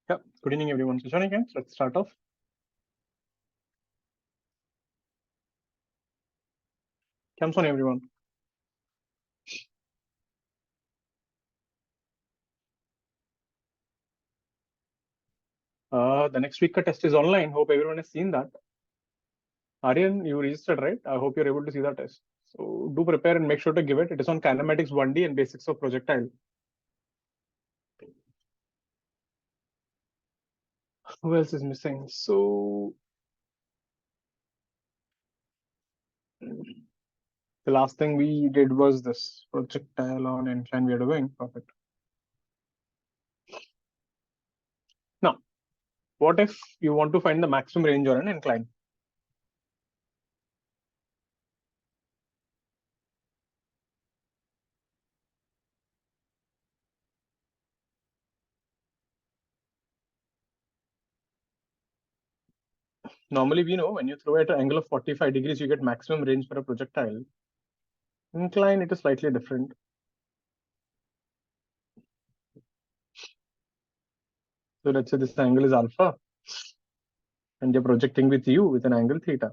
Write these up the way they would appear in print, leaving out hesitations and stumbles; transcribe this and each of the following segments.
Yeah, good evening, everyone. So, joining hands, let's start off. Comes on, everyone. The next week test is online. Hope everyone has seen that. Aryan, you registered, right? I hope you're able to see that test. So, do prepare and make sure to give it. It is on kinematics 1D and basics of projectile. Who else is missing? So, the last thing we did was this projectile on incline we are doing. Perfect. Now, what if you want to find the maximum range on an incline? Normally, we know when you throw at an angle of 45 degrees, you get maximum range for a projectile. Incline, it is slightly different. So let's say this angle is alpha and they're projecting with you with an angle theta.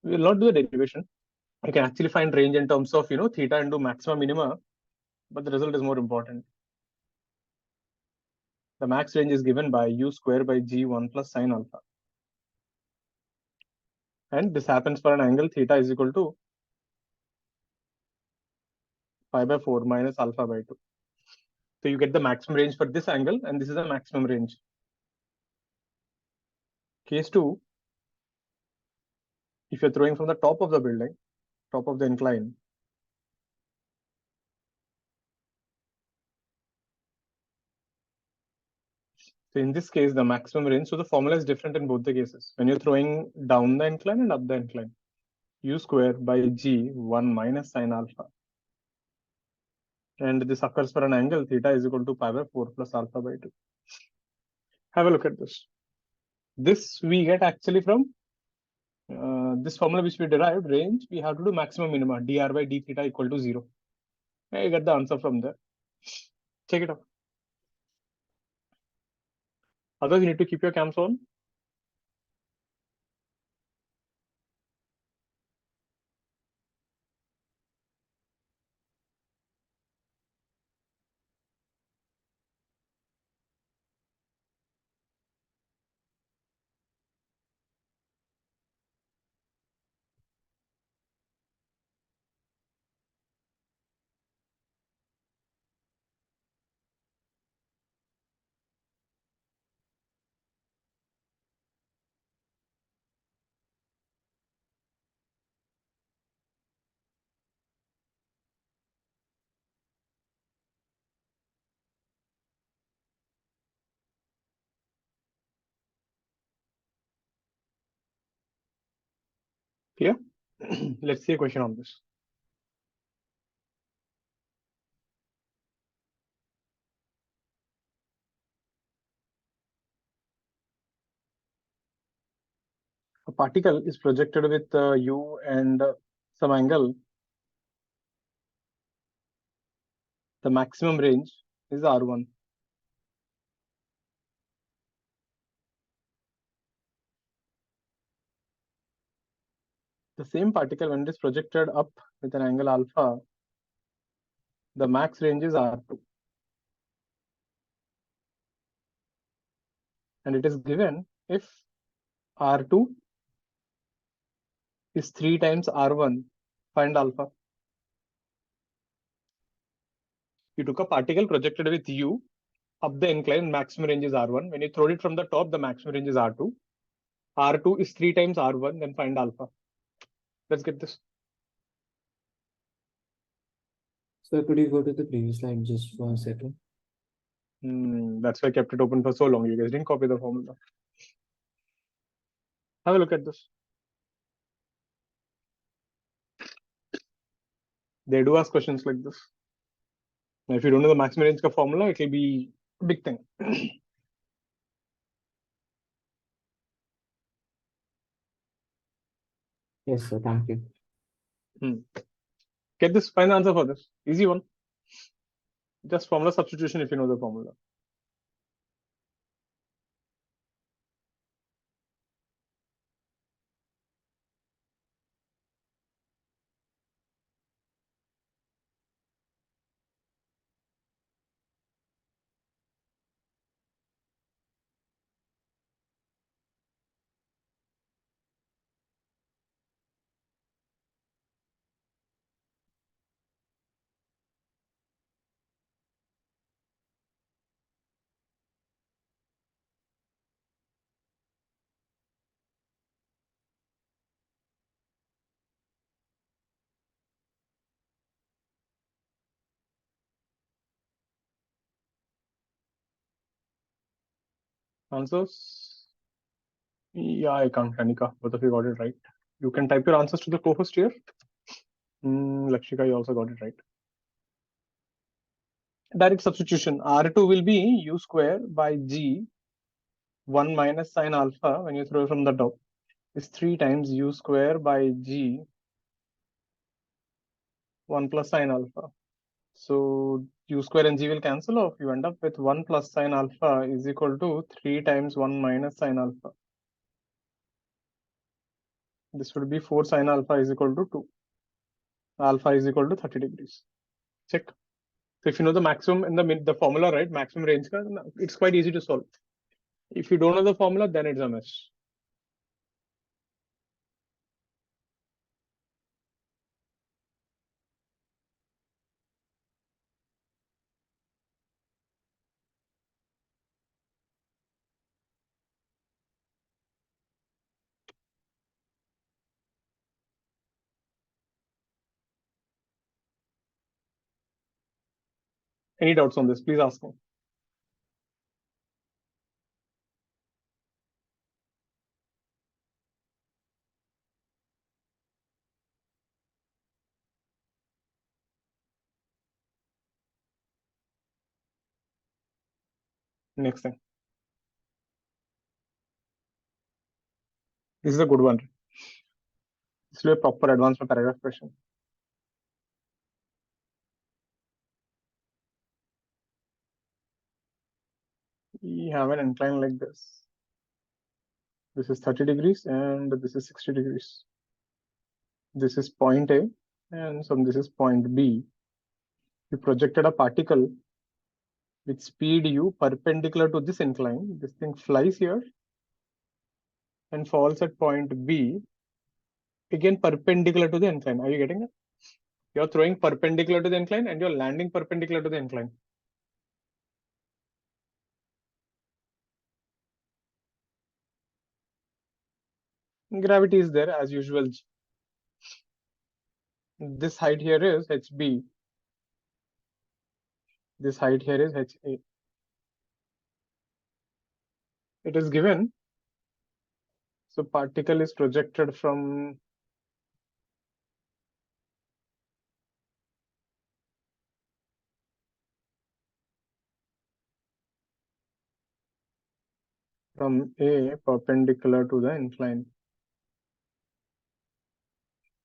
We will not do the derivation. You can actually find range in terms of, theta into maxima minima, but the result is more important. The max range is given by u square by g1 plus sine alpha. And this happens for an angle theta is equal to pi by 4 minus alpha by 2. So you get the maximum range for this angle, and this is the maximum range. Case 2, if you're throwing from the top of the building, top of the incline, so in this case, the maximum range, so the formula is different in both the cases. When you're throwing down the incline and up the incline, u square by g 1 minus sine alpha. And this occurs for an angle theta is equal to pi by 4 plus alpha by 2. Have a look at this. This we get actually from this formula which we derived range. We have to do maximum minima dr by d theta equal to 0. I get the answer from there. Check it out. Otherwise, you need to keep your cams on. Clear? Let's see a question on this. A particle is projected with u and some angle. The maximum range is r1. The same particle, when it is projected up with an angle alpha, the max range is r2. And it is given if r2 is 3 times r1, find alpha. You took a particle projected with u up the incline, maximum range is r1. When you throw it from the top, the maximum range is r2. R2 is 3 times r1, then find alpha. Let's get this. So could you go to the previous slide just for a second? That's why I kept it open for so long. You guys didn't copy the formula. Have a look at this. They do ask questions like this. Now, if you don't know the maximum range formula, it will be a big thing. Yes, sir. Thank you. Get this. Find the answer for this. Easy one. Just formula substitution if you know the formula. Answers? Yeah, I can't, Kanika. Both of you got it right. You can type your answers to the co-host here. Lakshika, you also got it right. Direct substitution. R2 will be u square by g 1 minus sine alpha when you throw it from the top is 3 times u square by g 1 plus sine alpha. So u square and g will cancel off. You end up with 1 plus sine alpha is equal to 3 times 1 minus sine alpha. This would be 4 sine alpha is equal to 2. Alpha is equal to 30 degrees. Check. So if you know the maximum in the formula, right, maximum range, it's quite easy to solve. If you don't know the formula, then it's a mess. Any doubts on this? Please ask me. Next thing. This is a good one. This will be a proper advanced paragraph question. We have an incline like this. This is 30 degrees and this is 60 degrees. This is point A and this is point B. We projected a particle with speed u perpendicular to this incline. This thing flies here and falls at point B, again perpendicular to the incline. Are you getting it? You're throwing perpendicular to the incline and you're landing perpendicular to the incline. Gravity is there as usual. This height here is hb. This height here is ha. It is given. So particle is projected from A perpendicular to the incline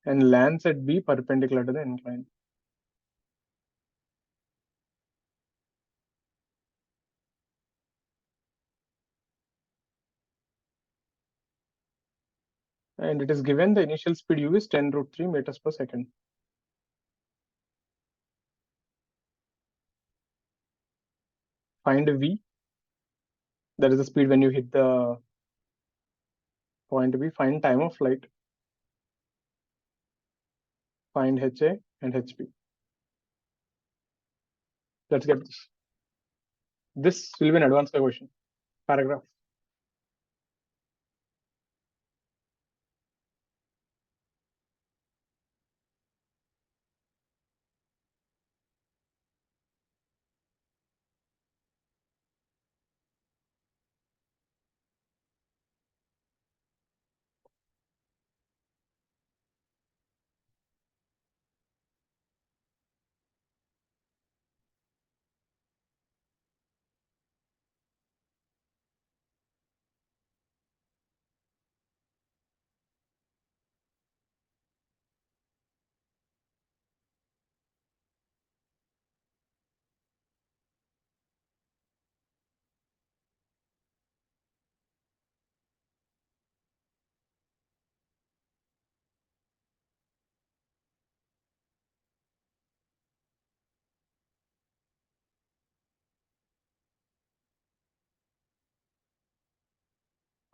and lands at B perpendicular to the incline. And it is given the initial speed u is 10 root 3 meters per second. Find V. That is the speed when you hit the point B. Find time of flight. Find HA and HP. Let's get this. This will be an advanced question. Paragraph.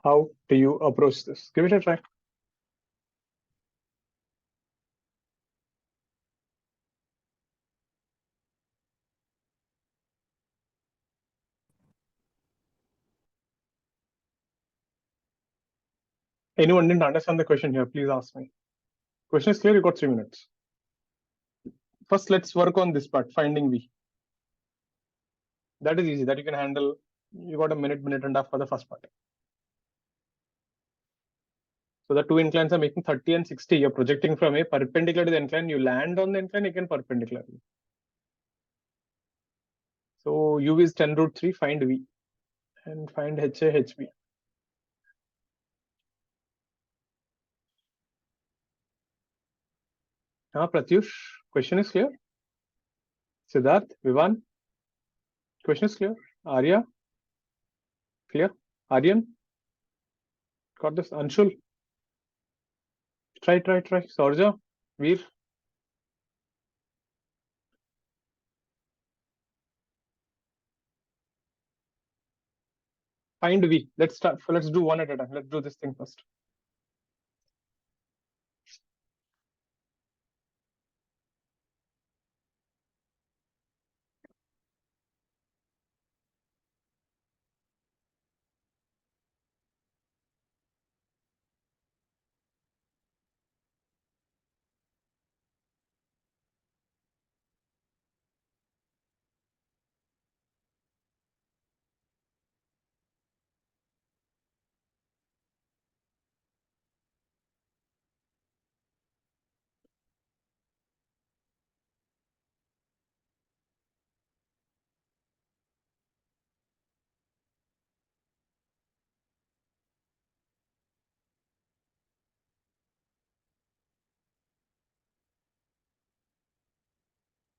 How do you approach this? Give it a try. Anyone didn't understand the question here, please ask me. Question is clear, you got 3 minutes. First, let's work on this part, finding V. That is easy, that you can handle. You got a minute, minute and a half for the first part. So the two inclines are making 30 and 60. You're projecting from a perpendicular to the incline. You land on the incline again perpendicularly. So U is 10 root 3, find V. And find HA, HB. Pratyush, question is clear? Siddharth, Vivan, question is clear? Arya, clear? Aryan, got this? Anshul, try. Sarja, Veer, find V. Let's start. Let's do one at a time. Let's do this thing first.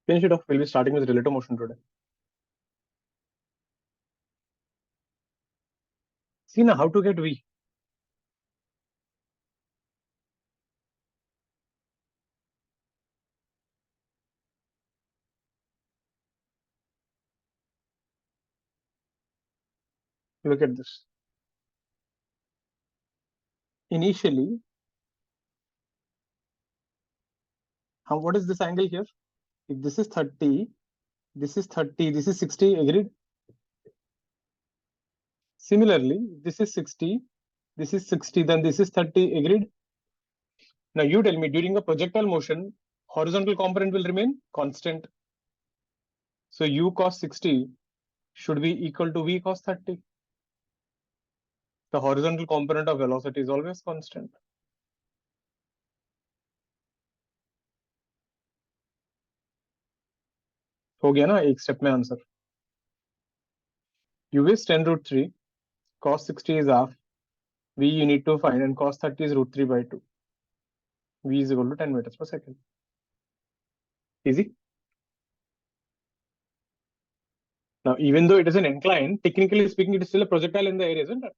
Finish it off. We'll be starting with relative motion today. See now how to get V. Look at this. Initially, what is this angle here? If this is 30, this is 30, this is 60, agreed? Similarly, this is 60, this is 60, then this is 30, agreed? Now you tell me, during a projectile motion, horizontal component will remain constant. So U cos 60 should be equal to V cos 30. The horizontal component of velocity is always constant. हो गया ना एक step में answer. U is 10 root 3, cos 60 is half, V you need to find, and cos 30 is root 3 by 2. V is equal to 10 meters per second. Easy. Now, even though it is an incline, technically speaking, it is still a projectile in the air, isn't it?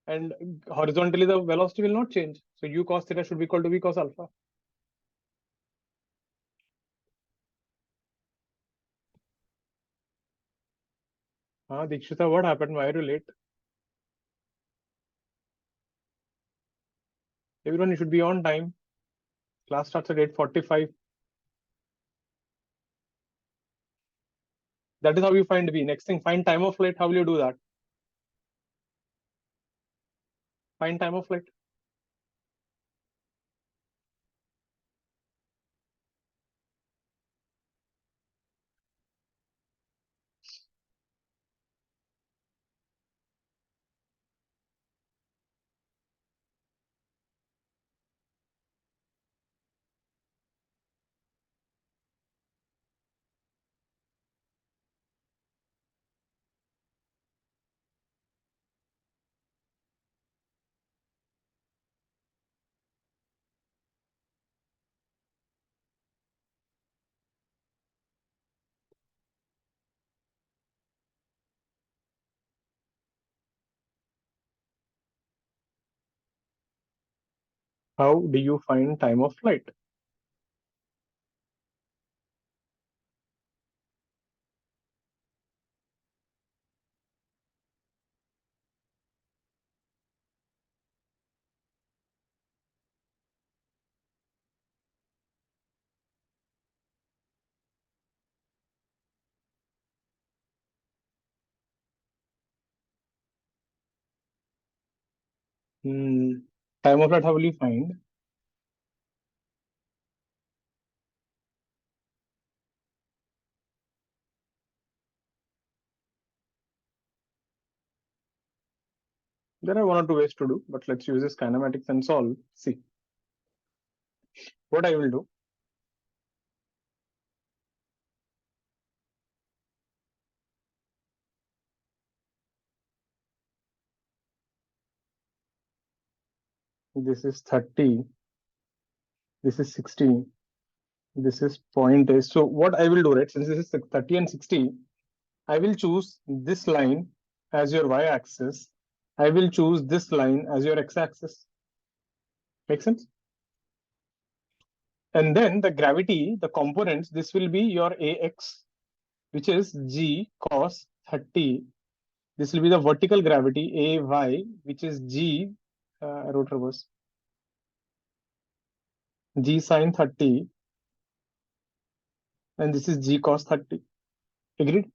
And horizontally, the velocity will not change. So U cos theta should be equal to V cos alpha. Dikshita, what happened? Why are you late? Everyone, you should be on time. Class starts at 8:45. That is how you find V. Next thing, find time of flight. How will you do that? Find time of flight. How do you find time of flight? Time of flight, how will you find? There are one or two ways to do, but let's use this kinematics and solve. See, what I will do. This is 30. This is 60. This is point A. So what I will do, right, since this is 30 and 60, I will choose this line as your y-axis. I will choose this line as your x-axis. Make sense? And then the gravity, the components, this will be your ax, which is g cos 30. This will be the vertical gravity ay, which is g, I wrote reverse, g sine 30, and this is g cos 30. Agreed?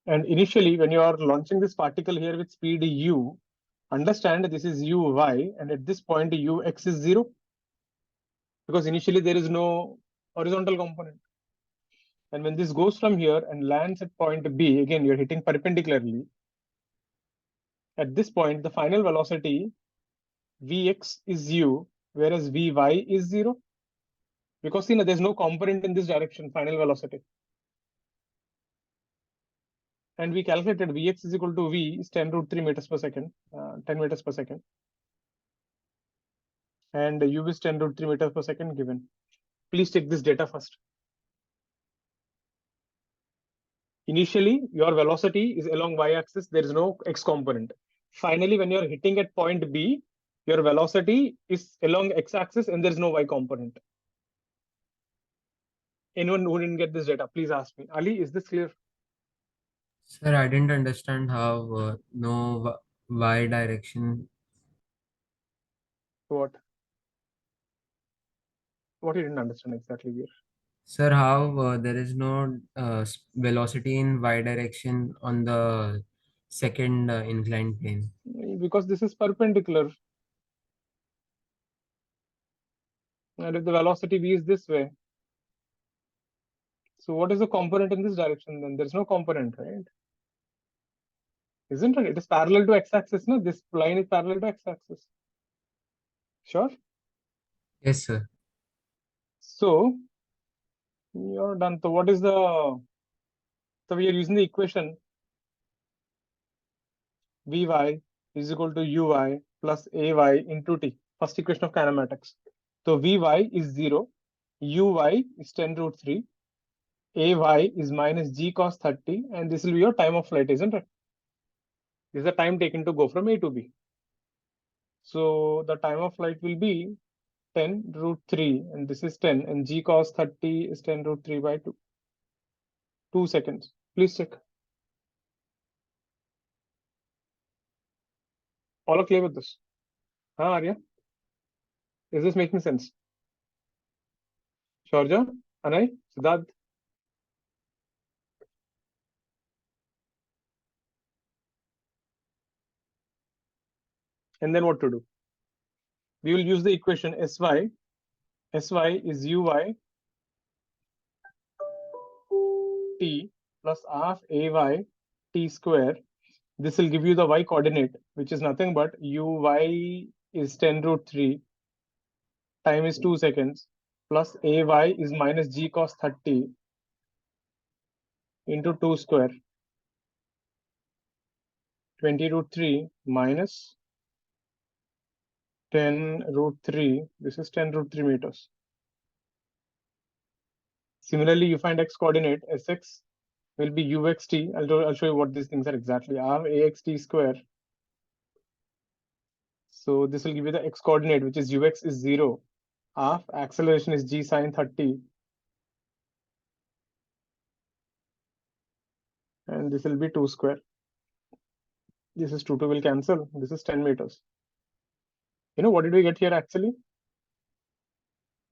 And initially, when you are launching this particle here with speed u, understand this is uy, and at this point ux is 0, because initially there is no horizontal component. And when this goes from here and lands at point B, again you're hitting perpendicularly. At this point, the final velocity Vx is u, whereas Vy is 0. Because see, there's no component in this direction, final velocity. And we calculated Vx is equal to V is 10 root 3 meters per second, 10 meters per second. And u is 10 root 3 meters per second given. Please take this data first. Initially, your velocity is along y-axis. There is no x component. Finally, when you're hitting at point B, your velocity is along x-axis and there is no y component. Anyone who didn't get this data, please ask me. Ali, is this clear? Sir, I didn't understand how no y direction. What? What you didn't understand exactly here? Sir, how there is no velocity in y direction on the second inclined plane. Because this is perpendicular. And if the velocity v is this way, so what is the component in this direction then? There's no component, right? Isn't it? It is parallel to x-axis, no? This line is parallel to x-axis. Sure? Yes, sir. So you're done. So what is the, so we are using the equation Vy is equal to Uy plus Ay into T. First equation of kinematics. So Vy is 0, Uy is 10 root 3, Ay is minus g cos 30, and this will be your time of flight, isn't it? This is the time taken to go from A to B. So the time of flight will be 10 root 3, and this is 10, and g cos 30 is 10 root 3 by 2. 2 seconds. Please check. All are clear with this? Huh, Arya? Is this making sense? Shorja, Anay, Siddharth? And then what to do? We will use the equation Sy. Sy is Uy T plus half Ay T square. This will give you the y coordinate, which is nothing but Uy is 10 root 3, time is 2 seconds, plus Ay is minus g cos 30 into 2 square, 20 root 3 minus 10 root 3. This is 10 root 3 meters. Similarly, you find x coordinate, Sx will be uxt. I'll show you what these things are exactly. Half axt square. So this will give you the x coordinate, which is ux is 0. Half acceleration is g sine 30. And this will be 2 square. This is 2 will cancel. This is 10 meters. You know, what did we get here actually?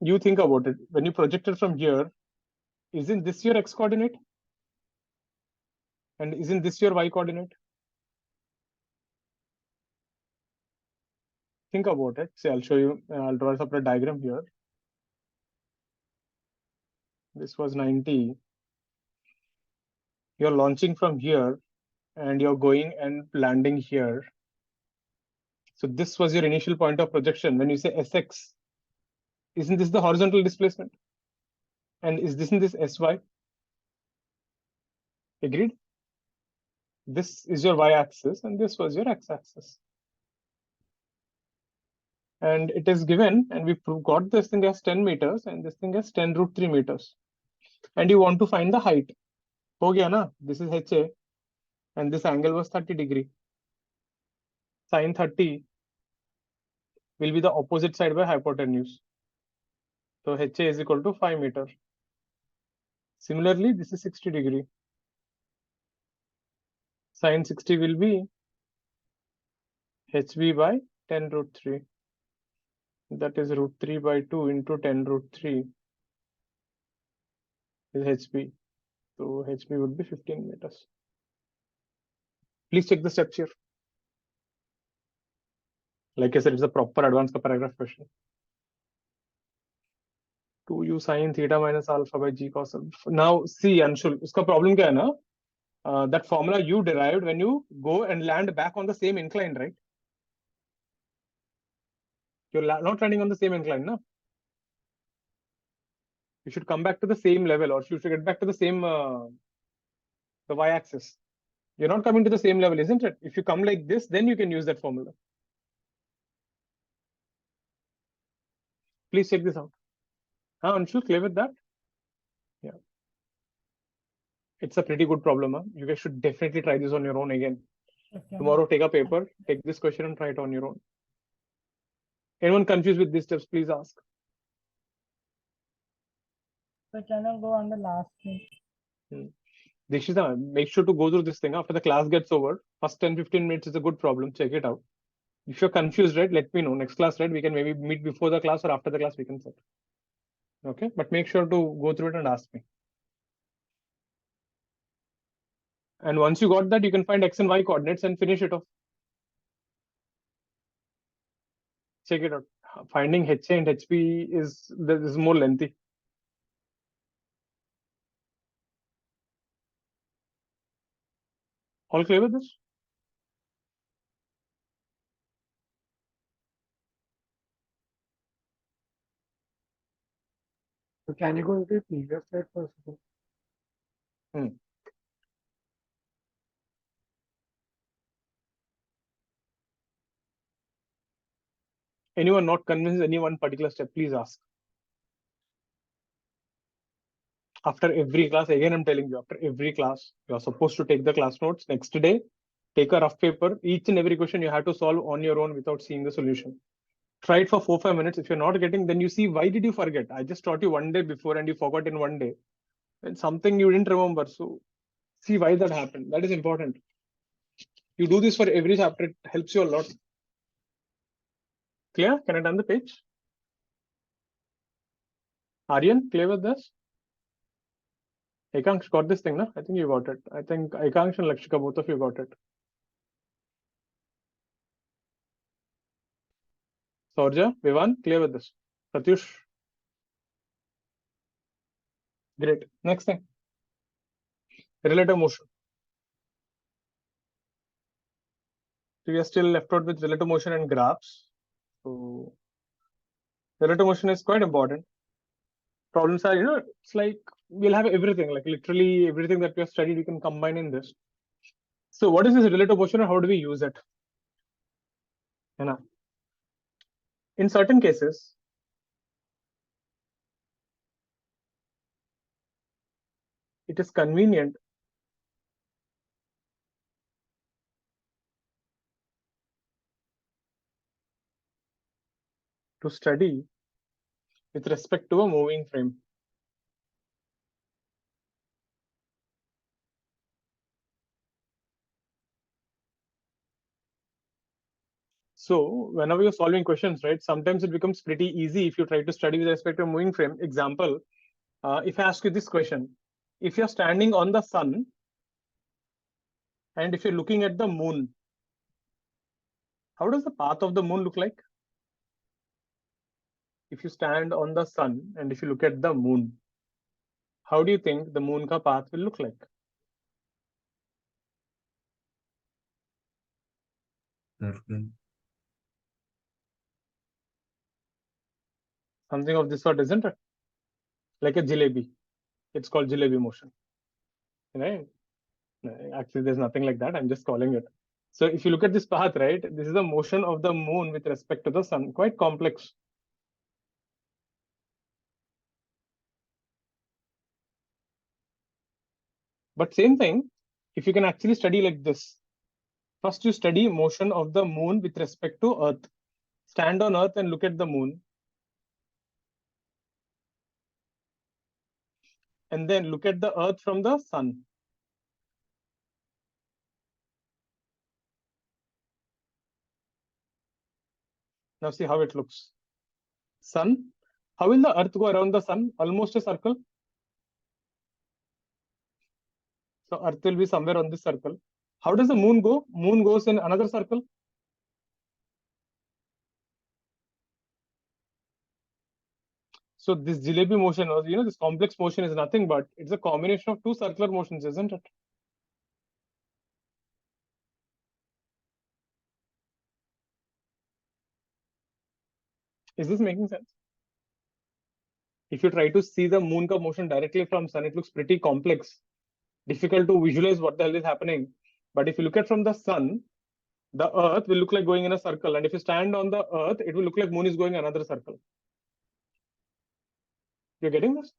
You think about it. When you project it from here, isn't this your x coordinate? And isn't this your y coordinate? think about it. See, I'll show you. I'll draw a separate diagram here. This was 90. You're launching from here and you're going and landing here. So this was your initial point of projection. When you say Sx, isn't this the horizontal displacement? And isn't this Sy? Agreed? This is your y-axis and this was your x-axis. And it is given, and we got this thing as 10 meters and this thing as 10 root 3 meters. And you want to find the height. Ho gaya na? This is HA and this angle was 30 degree. Sine 30 will be the opposite side by hypotenuse. So HA is equal to 5 meter. Similarly, this is 60 degree. Sine 60 will be HB by 10 root 3. That is root 3 by 2 into 10 root 3 is HB. So HB would be 15 meters. Please check the steps here. Like I said, it's a proper advanced paragraph question. 2u sine theta minus alpha by g cos alpha. Now, see, Anshul, uska problem kya hai na? That formula you derived when you go and land back on the same incline, right? You're not landing on the same incline, no? You should come back to the same level, or you should get back to the same the y-axis. You're not coming to the same level, isn't it? If you come like this, then you can use that formula. Please check this out. Anshul, clear with that? Yeah. It's a pretty good problem. Huh? You guys should definitely try this on your own again. Okay. Tomorrow, take a paper, take this question and try it on your own. Anyone confused with these steps, please ask. So can I go on the last thing? Dikshita, make sure to go through this thing after the class gets over. First 10-15 minutes is a good problem. Check it out. If you're confused, right, let me know. Next class, right, we can maybe meet before the class or after the class, we can set. Okay, but make sure to go through it and ask me. And once you got that, you can find x and y coordinates and finish it off. Check it out. Finding HA and HB is more lengthy. All clear with this? So can you go into the previous slide first? Anyone not convinced any one particular step, please ask. After every class, again, I'm telling you, after every class, you're supposed to take the class notes. Next day, take a rough paper. Each and every question you have to solve on your own without seeing the solution. Try it for 4-5 minutes. If you're not getting, then you see, why did you forget? I just taught you one day before and you forgot in one day. And something you didn't remember. So see why that happened. That is important. You do this for every chapter. It helps you a lot. Clear? Can I turn the page? Aryan, clear with this? Ekansh got this thing, no? I think you got it. I think Ekansh and Lakshika, both of you got it. Saurja, Vivan, clear with this? Pratyush? Great. Next thing. Relative motion. So we are still left out with relative motion and graphs. So relative motion is quite important. Problems are, it's like we'll have everything, like literally everything that we have studied, we can combine in this. So what is this relative motion and how do we use it? In certain cases, it is convenient to study with respect to a moving frame. So whenever you're solving questions, right, sometimes it becomes pretty easy if you try to study with respect to a moving frame. Example, if I ask you this question, if you're standing on the sun and if you're looking at the moon, how does the path of the moon look like? if you stand on the sun and if you look at the moon, how do you think the moon ka path will look like? Circle. Something of this sort, isn't it? Like a jalebi. It's called jalebi motion, right? Actually, there's nothing like that. I'm just calling it. So if you look at this path, right, this is the motion of the moon with respect to the sun. Quite complex. But same thing, if you can actually study like this. First, you study motion of the moon with respect to Earth. Stand on Earth and look at the moon. And then look at the Earth from the sun. Now see how it looks. Sun. How will the Earth go around the sun? Almost a circle. So Earth will be somewhere on this circle. How does the moon go? Moon goes in another circle. So this jalebi motion, or this complex motion, is nothing but it's a combination of two circular motions, isn't it? Is this making sense? If you try to see the moon ka motion directly from sun, it looks pretty complex, difficult to visualize what the hell is happening. But if you look at from the sun, the Earth will look like going in a circle, and if you stand on the Earth, it will look like moon is going another circle. You're getting this?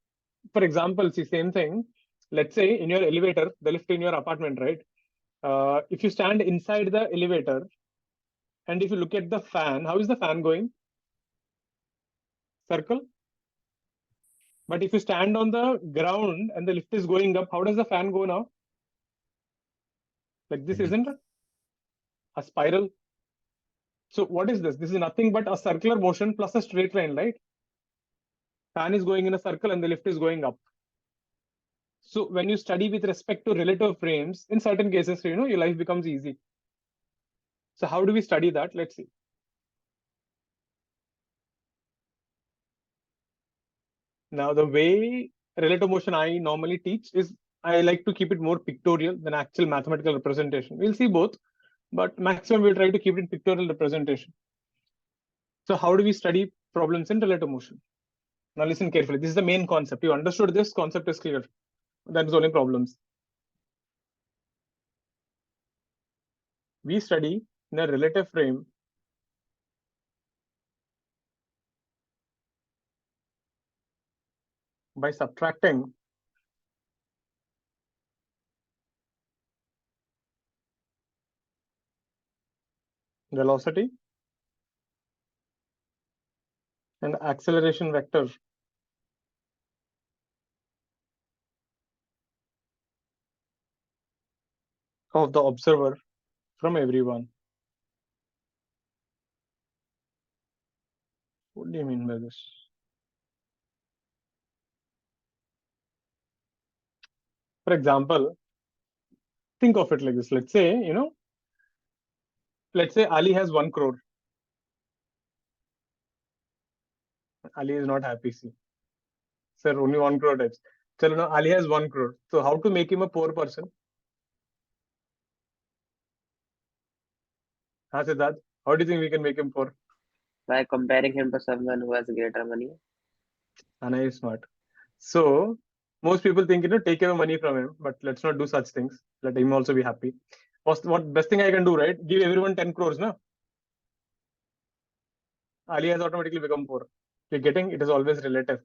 For example, see same thing. Let's say in your elevator, the lift in your apartment, right? If you stand inside the elevator, and if you look at the fan, how is the fan going? Circle. But if you stand on the ground and the lift is going up, how does the fan go now? Like this, isn't it? A spiral. So what is this? This is nothing but a circular motion plus a straight line, right? Fan is going in a circle and the lift is going up. So when you study with respect to relative frames, in certain cases, your life becomes easy. So how do we study that? Let's see. Now, the way relative motion I normally teach is I like to keep it more pictorial than actual mathematical representation. We'll see both, but maximum we'll try to keep it in pictorial representation. So how do we study problems in relative motion? Now listen carefully. This is the main concept. You understood this concept is clear. That is only problems. We study in a relative frame by subtracting velocity and acceleration vector of the observer from everyone. What do you mean by this? For example, think of it like this. Let's say, Ali has 1 crore. Ali is not happy. See, sir, only 1 crore types. So, Ali has 1 crore. So, how to make him a poor person? Siddharth, how do you think we can make him poor? By comparing him to someone who has greater money. Anna is smart. So, most people think, take away money from him, but let's not do such things. Let him also be happy. What best thing I can do, right? Give everyone 10 crores, no? Ali has automatically become poor. You're getting it is always relative.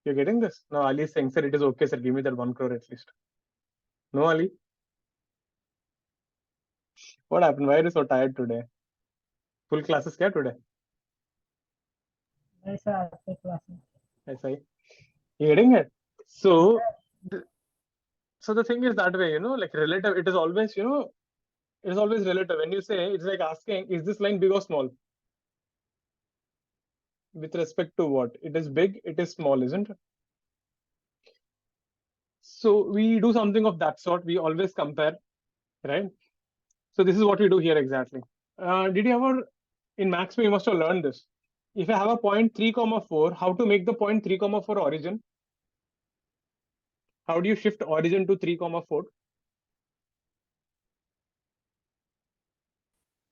You're getting this? Now Ali is saying, sir, it is okay, sir. Give me that 1 crore at least. No, Ali. What happened? Why are you so tired today? Full classes क्या today? ऐसा आपके classes. ऐसा ही. You getting it? So, the thing is that way, like relative. It is always, it is always relative. When you say, it's like asking, is this line big or small? With respect to what? It is big. It is small, isn't it? So we do something of that sort. We always compare, right? So this is what we do here exactly. Did you ever in max you must have learned this. If I have a point 3, 4, how to make the point 3, 4 origin? How do you shift origin to 3, 4?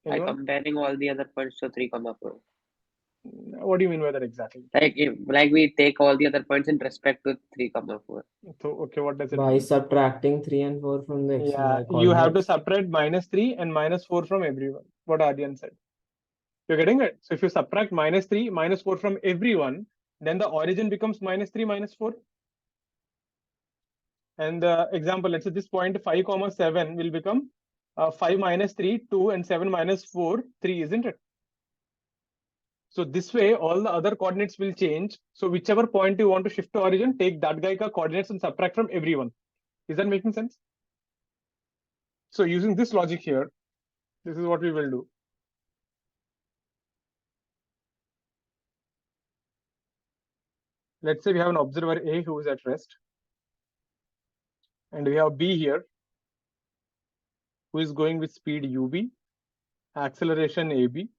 By Anyone? comparing all the other points to 3, 4. What do you mean by that exactly? Like we take all the other points in respect to 3, 4. So, okay, what does it By mean? subtracting 3 and 4 from the Yeah, XY you have to coordinates. subtract -3 and -4 from everyone. What Aryan said. You're getting it? So if you subtract -3, -4 from everyone, then the origin becomes -3, -4. And the example, let's say this point 5, 7 will become 5 - 3, 2, and 7 - 4, 3, isn't it? So this way, all the other coordinates will change. So whichever point you want to shift to origin, take that guy ka coordinates and subtract from everyone. Is that making sense? So using this logic here, this is what we will do. Let's say we have an observer A who is at rest. And we have B here, who is going with speed UB, acceleration AB.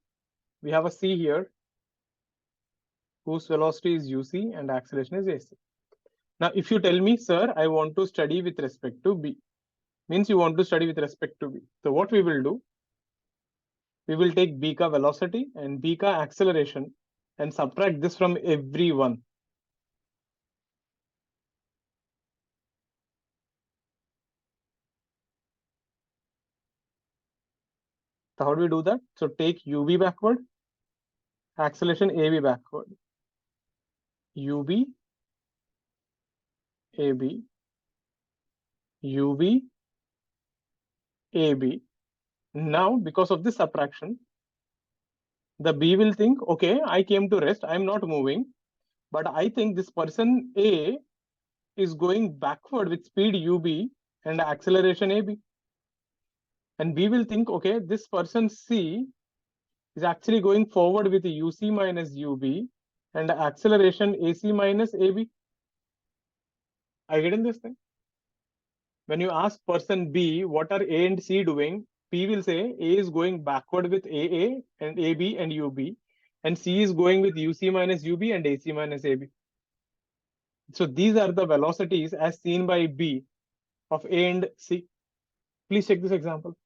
We have a C here, whose velocity is UC and acceleration is AC. Now, if you tell me, sir, I want to study with respect to B, means you want to study with respect to B. So what we will do, we will take B ka velocity and B ka acceleration and subtract this from everyone. So how do we do that? So take UB backward, acceleration AB backward, UB, AB, UB, AB. Now, because of this subtraction, the B will think, okay, I came to rest, I'm not moving, but I think this person A is going backward with speed UB and acceleration AB. And B will think, okay, this person C is actually going forward with UC minus UB and acceleration AC minus AB. Are you getting this thing? When you ask person B, what are A and C doing? P will say A is going backward with AA and AB and UB, and C is going with UC minus UB and AC minus AB. So these are the velocities as seen by B of A and C. Please check this example.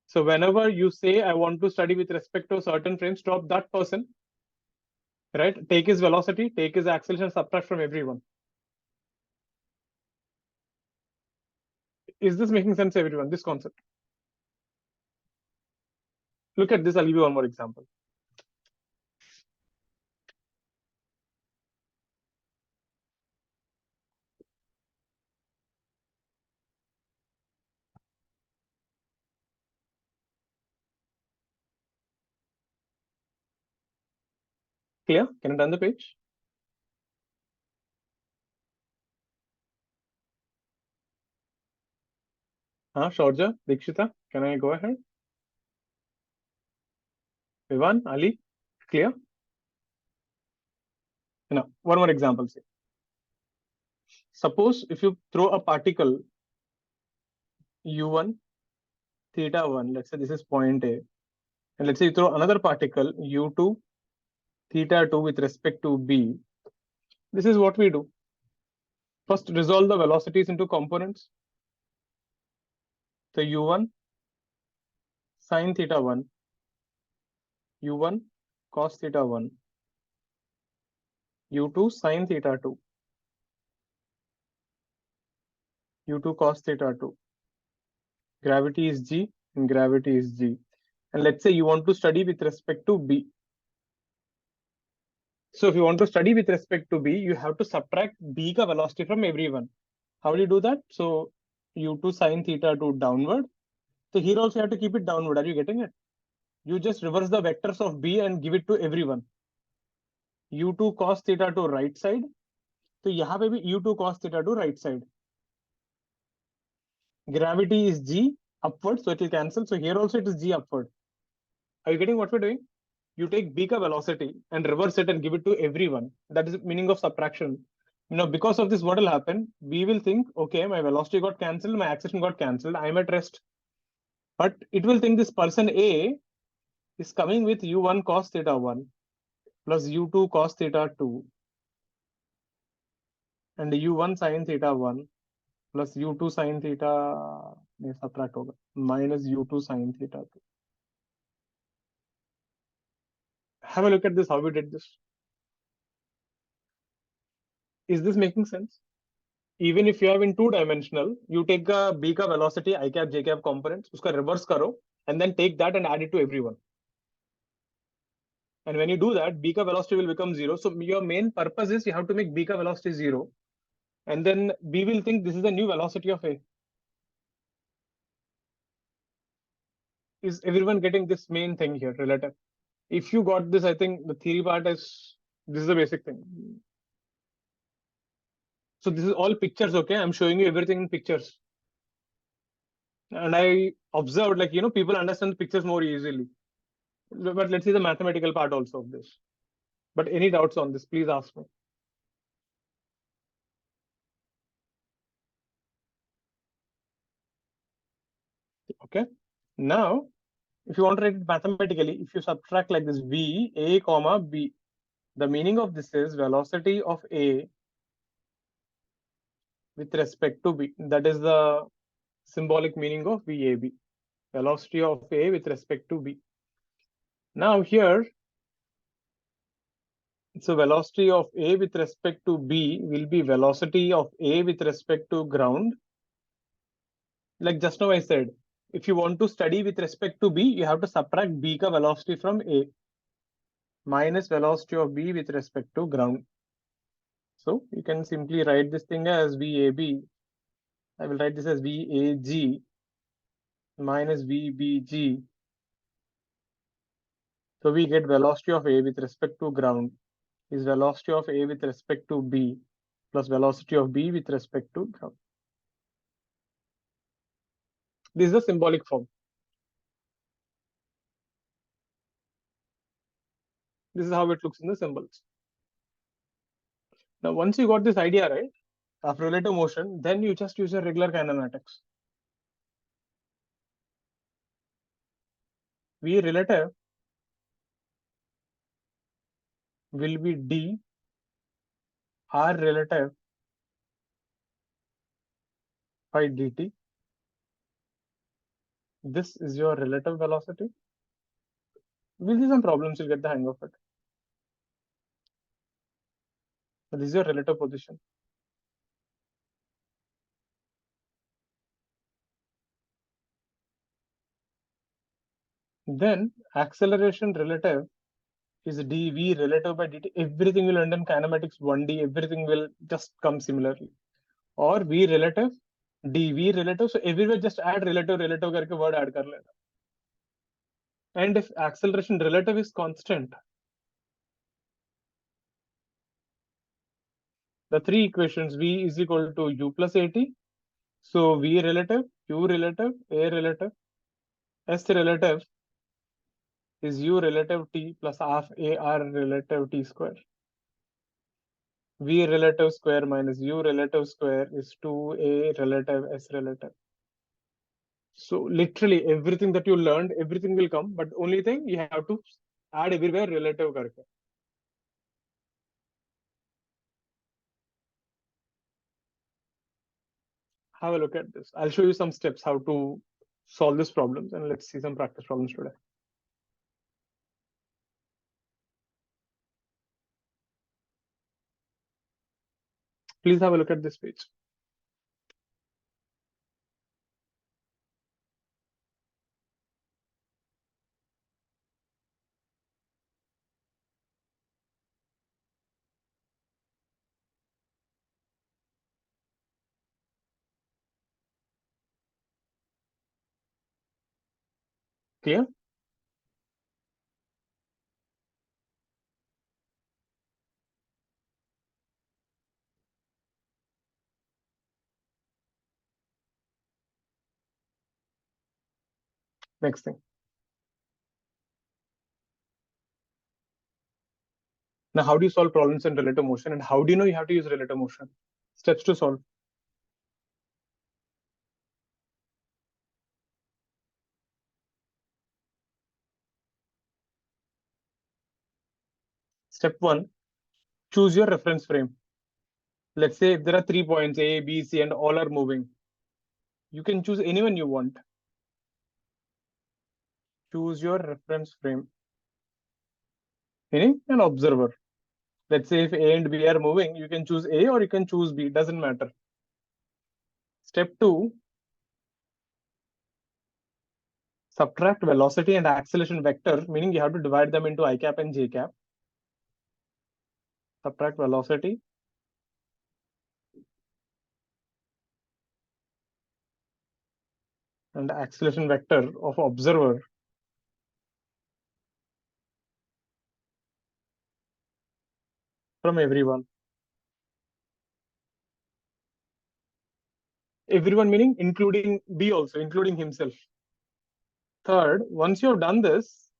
So whenever you say, I want to study with respect to a certain frame, stop that person, right? Take his velocity, take his acceleration, subtract from everyone. Is this making sense, everyone, this concept? Look at this, I'll give you one more example. Clear? Can I turn the page? Shorja, Dikshita, can I go ahead? Vivan, Ali, clear? Now, one more example. Say. Suppose if you throw a particle u1, theta 1, let's say this is point A, and let's say you throw another particle u2, theta 2 with respect to B. This is what we do. First, resolve the velocities into components. So u1 sine theta 1, u1 cos theta 1, u2 sine theta 2, u2 cos theta 2. Gravity is G and gravity is G. And let's say you want to study with respect to B. So if you want to study with respect to B, you have to subtract B ka velocity from everyone. How do you do that? So u2 sine theta 2 downward. So here also you have to keep it downward. Are you getting it? You just reverse the vectors of B and give it to everyone. u2 cos theta 2 right side. So यहाँ पे भी u2 cos theta 2 right side. Gravity is G upward, so it will cancel. So here also it is G upward. Are you getting what we're doing? You take B ka velocity and reverse it and give it to everyone. That is the meaning of subtraction. Because of this, what will happen? We will think, okay, my velocity got cancelled, my acceleration got cancelled, I'm at rest. But it will think this person A is coming with u1 cos theta 1 plus u2 cos theta 2 and u1 sin theta 1 plus u2 sin theta नहीं subtract होगा minus u2 sin theta 2. Have a look at this, how we did this. Is this making sense? Even if you have in two-dimensional, you take a B ka velocity, I cap, J cap components, uska reverse karo, and then take that and add it to everyone. And when you do that, B ka velocity will become 0. So your main purpose is you have to make B ka velocity 0. And then B will think this is the new velocity of A. Is everyone getting this main thing here, relative? If you got this, I think the theory part is, this is the basic thing. So this is all pictures, okay? I'm showing you everything in pictures. And I observed, like, people understand the pictures more easily. But let's see the mathematical part also of this. But any doubts on this, please ask me. Okay. Now, if you want to write it mathematically, if you subtract like this v, a comma b, the meaning of this is velocity of A with respect to B. That is the symbolic meaning of VAB. Velocity of A with respect to B. Now here, so velocity of A with respect to B will be velocity of A with respect to ground. Like just now I said, if you want to study with respect to B, you have to subtract B ka velocity from A minus velocity of B with respect to ground. So you can simply write this thing as VAB. I will write this as VAG minus VBG. So we get velocity of A with respect to ground is velocity of A with respect to B plus velocity of B with respect to ground. This is the symbolic form. This is how it looks in the symbols. Now, once you got this idea, right, of relative motion, then you just use your regular kinematics. V relative will be d r relative by dt. This is your relative velocity. We'll see some problems, you'll get the hang of it. This is your relative position. Then acceleration relative is dv relative by dt. Everything will end in kinematics 1D, everything will just come similarly. Or v relative, dv relative. So everywhere just add relative करके word add कर लेना. And if acceleration relative is constant, the three equations v is equal to u plus at. So v relative, u relative, a relative, s relative is u relative t plus half a r relative t square. V relative square minus u relative square is 2a relative s relative. So literally everything that you learned, everything will come, but only thing you have to add everywhere relative करके. Have a look at this. I'll show you some steps how to solve these problems, and let's see some practice problems today. Please have a look at this page. Clear? Next thing. Now, how do you solve problems in relative motion, and how do you know you have to use relative motion? Steps to solve. Step 1, choose your reference frame. Let's say if there are 3 points A, B, C, and all are moving, you can choose anyone you want. Choose your reference frame, meaning an observer. Let's say if A and B are moving, you can choose A or you can choose B, doesn't matter. Step 2, subtract velocity and acceleration vector, meaning you have to divide them into I cap and J cap. Subtract velocity and acceleration vector of observer from everyone. Everyone meaning including B also, including himself. Third, once you have done this,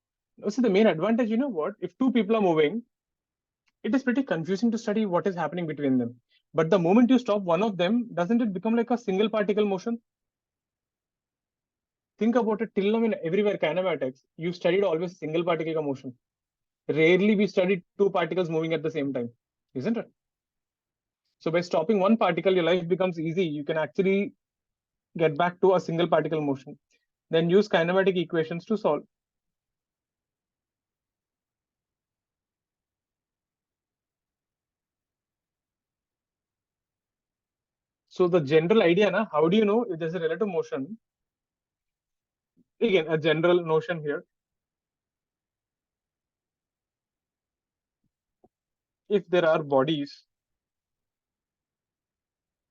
see the main advantage, you know what? If two people are moving, it is pretty confusing to study what is happening between them. But the moment you stop one of them, doesn't it become like a single particle motion? Think about it till now in everywhere kinematics, you studied always single particle motion. Rarely we studied two particles moving at the same time, isn't it? So by stopping one particle, your life becomes easy. You can actually get back to a single particle motion. Then use kinematic equations to solve. So the general idea, na, how do you know if there's a relative motion? Again, a general notion here. If there are bodies,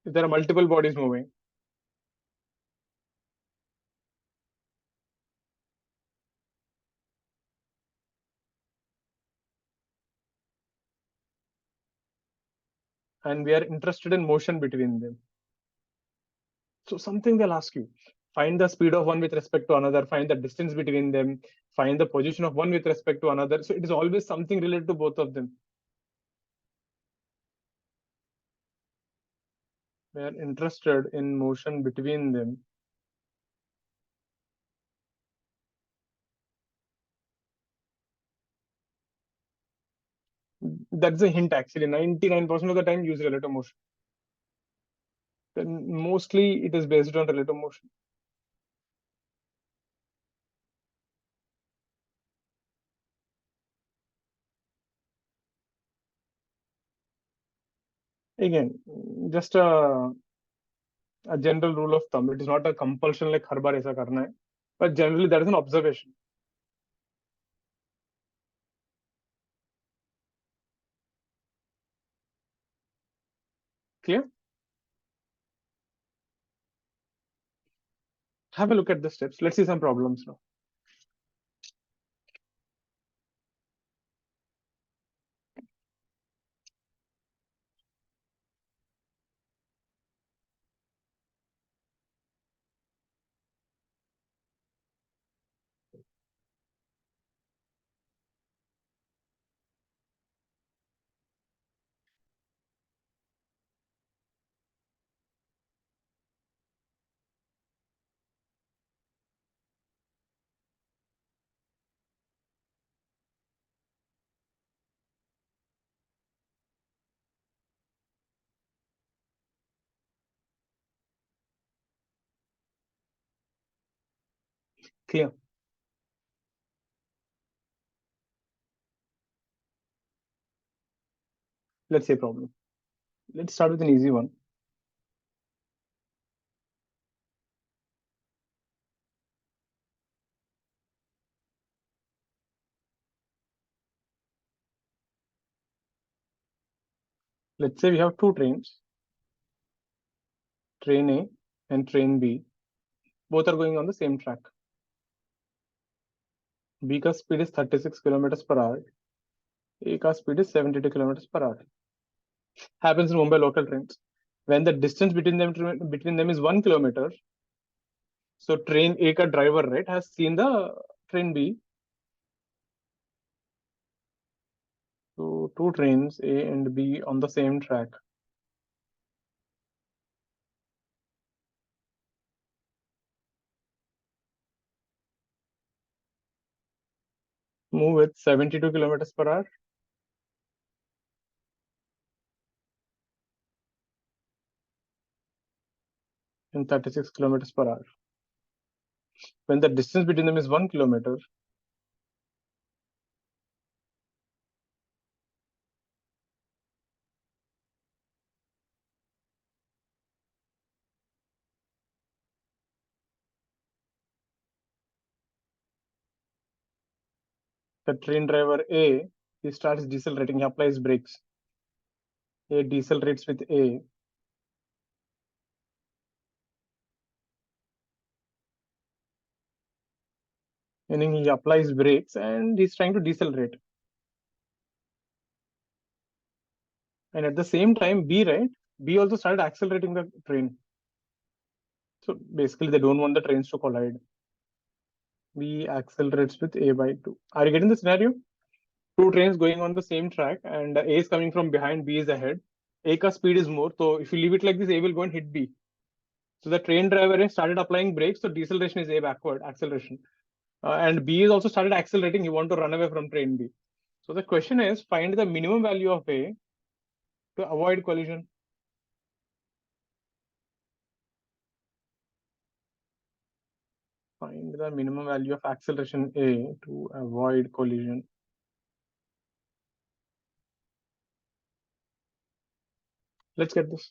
if there are multiple bodies moving, and we are interested in motion between them. So something they'll ask you, find the speed of one with respect to another, find the distance between them, find the position of one with respect to another. So it is always something related to both of them. We are interested in motion between them. That's a hint actually. 99% of the time use relative motion. Then mostly it is based on relative motion. Again, just a general rule of thumb. It is not a compulsion like हर बार ऐसा करना है, but generally that is an observation. Clear? Have a look at the steps. Let's see some problems now. Clear? Let's see a problem. Let's start with an easy one. Let's say we have two trains, train A and train B. Both are going on the same track. B का speed is 36 kilometers per hour. A का speed is 72 kilometers per hour. Happens in Mumbai local trains. When the distance between them is 1 kilometer, so train A का driver, right, has seen the train B. So two trains A and B on the same track. Move with 72 kilometers per hour. and 36 kilometers per hour. When the distance between them is 1 kilometer, the train driver A, he starts decelerating, he applies brakes. A decelerates with A. Meaning he applies brakes and he's trying to decelerate. And at the same time, B, right? B also started accelerating the train. So basically, they don't want the trains to collide. B accelerates with A by 2. Are you getting the scenario? Two trains going on the same track, and A is coming from behind, B is ahead. A ka speed is more. So if you leave it like this, A will go and hit B. So the train driver has started applying brakes. So deceleration is A backward, acceleration. And B is also started accelerating. You want to run away from train B. So the question is, find the minimum value of A to avoid collision. Find the minimum value of acceleration A to avoid collision. Let's get this.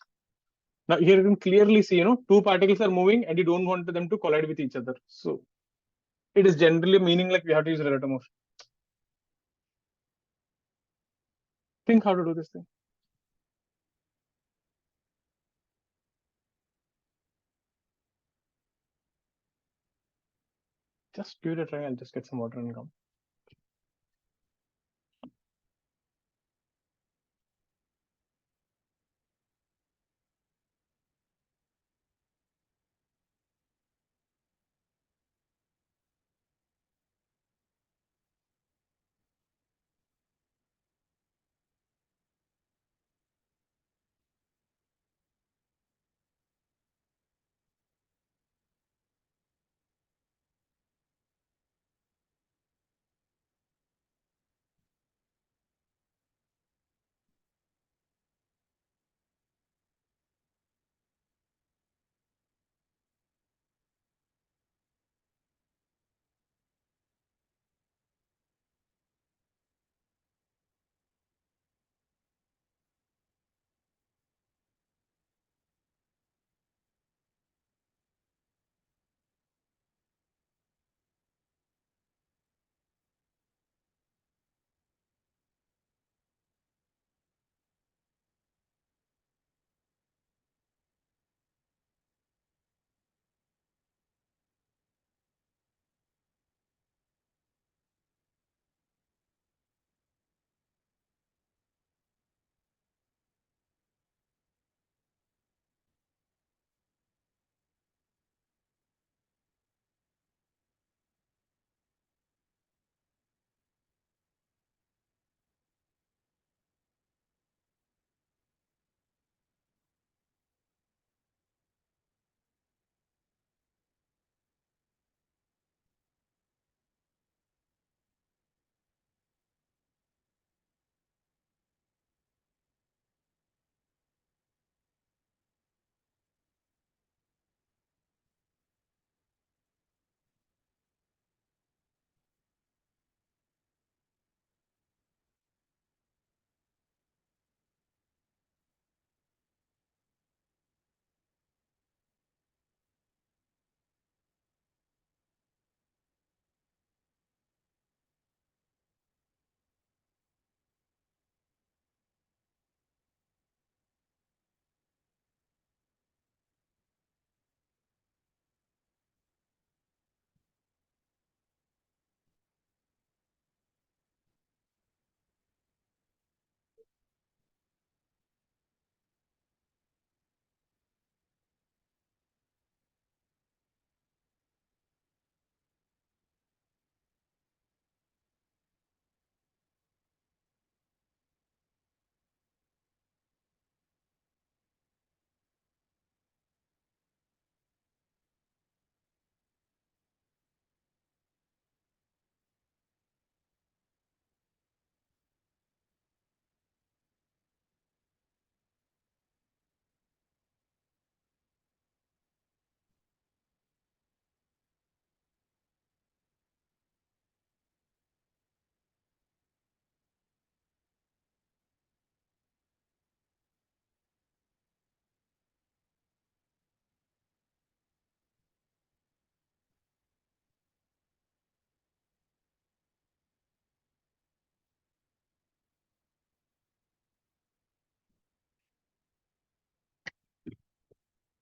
Now here you can clearly see, two particles are moving and you don't want them to collide with each other. So it is generally meaning like we have to use relative motion. Think how to do this thing. Just give it a try. I'll just get some water and come.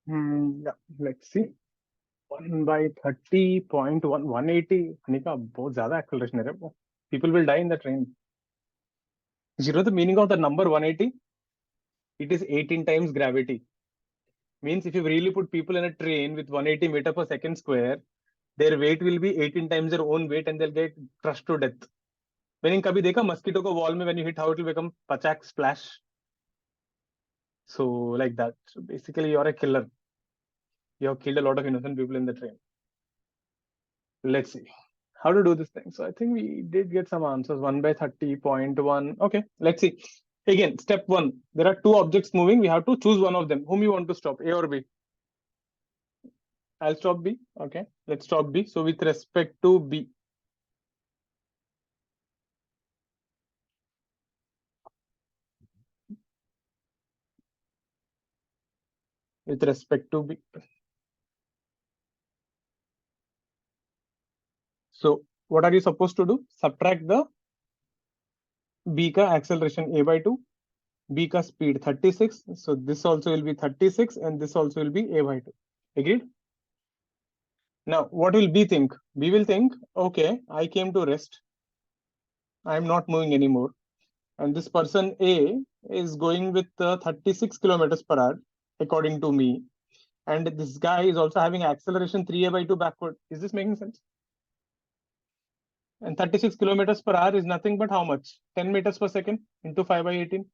Yeah, let's see. 1 by 30.1, 180. Anika, बहुत ज़्यादा acceleration है रे वो. People will die in the train. You know the meaning of the number 180? It is 18 times gravity. Means if you really put people in a train with 180 meter per second square, their weight will be 18 times their own weight and they'll get crushed to death. Meaning, कभी देखा mosquito को wall में when you hit how it will become pachak splash. So like that. So basically, you're a killer. You have killed a lot of innocent people in the train. Let's see how to do this thing. So I think we did get some answers. 1 by 30.1. Okay, let's see. Again, step one. There are two objects moving. We have to choose one of them. Whom you want to stop, A or B? I'll stop B. Okay, let's stop B. So with respect to B, with respect to B. So what are you supposed to do? Subtract the B ka acceleration A by 2, B ka speed 36. So this also will be 36 and this also will be A by 2. Agreed? Now, what will B think? B will think, okay, I came to rest. I'm not moving anymore. And this person A is going with 36 kilometers per hour, according to me. And this guy is also having acceleration 3A by 2 backward. Is this making sense? And 36 kilometers per hour is nothing but how much? 10 meters per second into 5 by 18.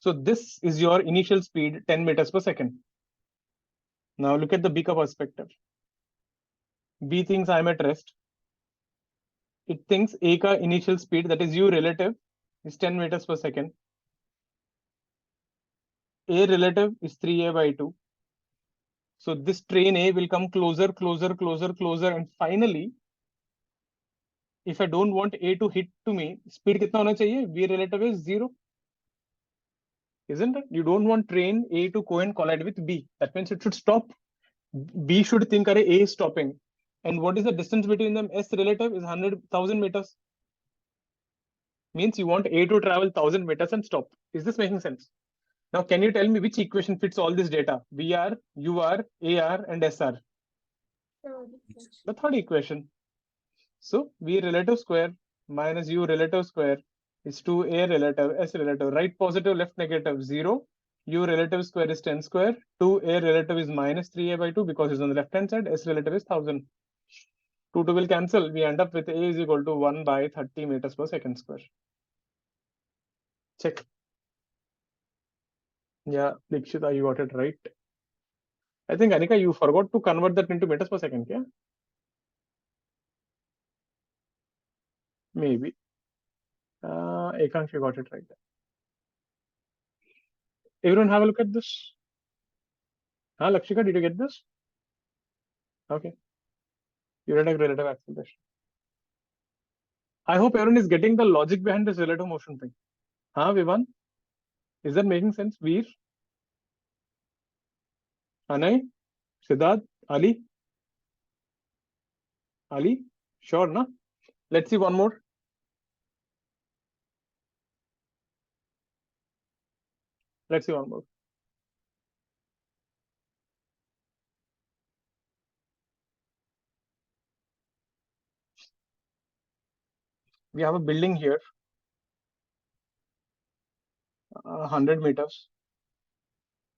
So this is your initial speed, 10 meters per second. Now look at the bigger perspective. B thinks I'm at rest. It thinks A ka initial speed, that is U relative, is 10 meters per second. A relative is 3A by 2. So this train A will come closer, closer, closer, closer. And finally, if I don't want A to hit to me, speed कितना होना चाहिए? V relative is 0. Isn't it? You don't want train A to go and collide with B. That means it should stop. B should think, A is stopping. And what is the distance between them? S relative is 100,000 meters. Means you want A to travel 1,000 meters and stop. Is this making sense? Now, can you tell me which equation fits all this data? VR, UR, AR, and SR. The third equation. So V relative square minus U relative square is 2A relative, S relative. Right positive, left negative, 0. U relative square is 10 square. 2A relative is minus 3A by 2 because it's on the left hand side. S relative is 1000. 2 will cancel. We end up with A is equal to 1 by 30 meters per second square. Check. Yeah, Dikshita, you got it right. I think, Anika, you forgot to convert that into meters per second. Yeah? Maybe. Ekansh, you got it right. Everyone have a look at this. Lakshika, did you get this? Okay. Unit relative acceleration. I hope everyone is getting the logic behind this relative motion thing. Vivan? Is that making sense? Veer? Anay? Siddharth? Ali? Ali? Sure, na? Let's see one more. Let's see one more. We have a building here, 100 meters.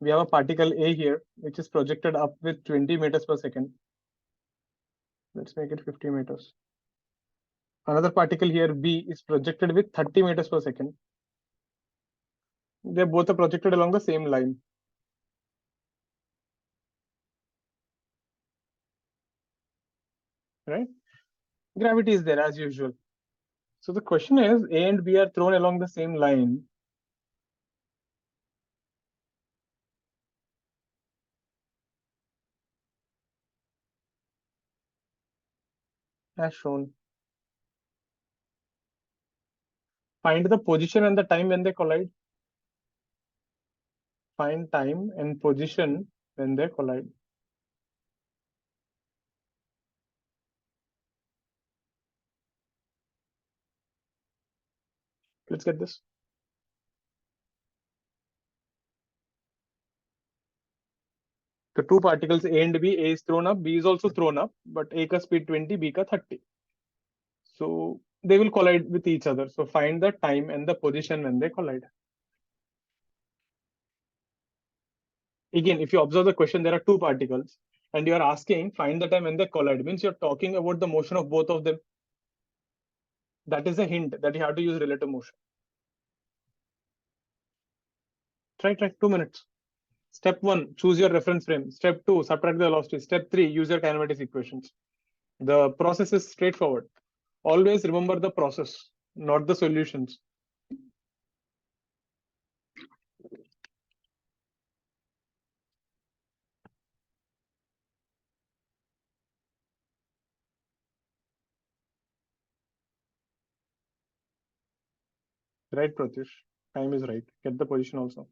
We have a particle A here, which is projected up with 20 meters per second. Let's make it 50 meters. Another particle here, B, is projected with 30 meters per second. They both are projected along the same line. Right? Gravity is there as usual. So the question is, A and B are thrown along the same line. As shown. Find the position and the time when they collide. Find time and position when they collide. Let's get this. So two particles A and B, A is thrown up, B is also thrown up, but A ka speed 20, B ka 30. So they will collide with each other. So find the time and the position when they collide. Again, if you observe the question, there are two particles and you are asking find the time when they collide, means you're talking about the motion of both of them. That is a hint that you have to use relative motion. Try 2 minutes. Step 1, choose your reference frame. Step 2, subtract the velocity. Step 3, use your kinematics equations. The process is straightforward. Always remember the process, not the solutions. Right, Pratyush? Time is right. Get the position also.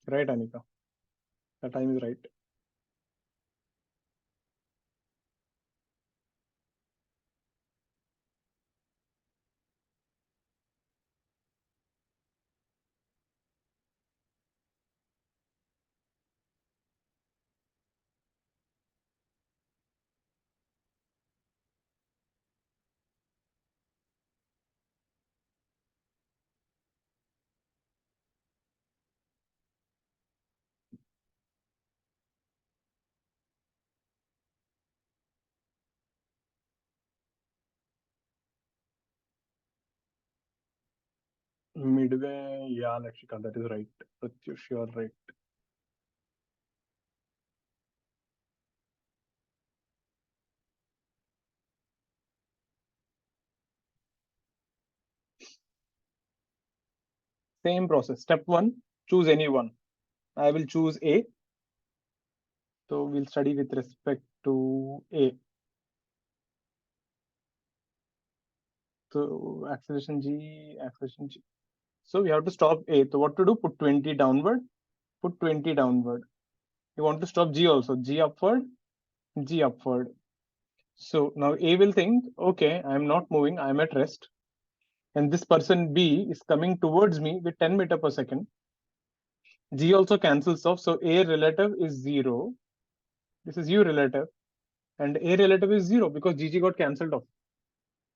Right, Anika. The time is right. Midway, yeah, Lakshika, that is right. Pratyush, you are right. Same process. Step 1, choose any one. I will choose A. So we'll study with respect to A. So acceleration G, acceleration G. So we have to stop A. So what to do? Put 20 downward, put 20 downward. You want to stop G also. G upward, G upward. So now A will think, okay, I'm not moving, I'm at rest. And this person B is coming towards me with 10 meter per second. G also cancels off. So A relative is 0. This is U relative. And A relative is 0 because GG got cancelled off.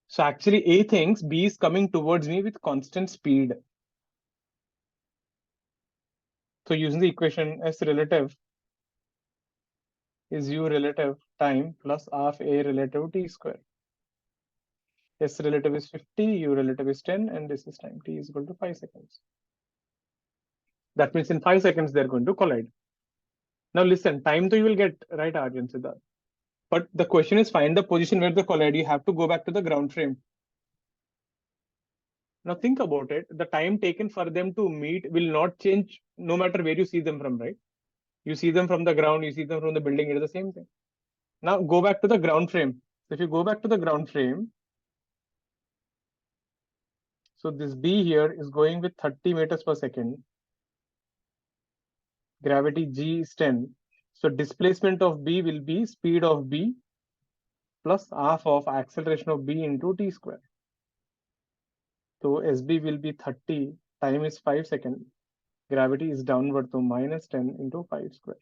So actually A thinks B is coming towards me with constant speed. So using the equation S relative is U relative time plus half A relative T square. S relative is 50, U relative is 10, and this is time T is equal to 5 seconds. That means in 5 seconds, they're going to collide. Now listen, time though you will get, right, Aryan Siddharth? But the question is find the position where they collide. You have to go back to the ground frame. Now think about it. The time taken for them to meet will not change no matter where you see them from, right? You see them from the ground, you see them from the building, it is the same thing. Now go back to the ground frame. So if you go back to the ground frame, so this B here is going with 30 meters per second. Gravity G is 10. So displacement of B will be speed of B plus half of acceleration of B into T square. So SB will be 30, time is 5 seconds. Gravity is downward, so minus 10 into 5 square.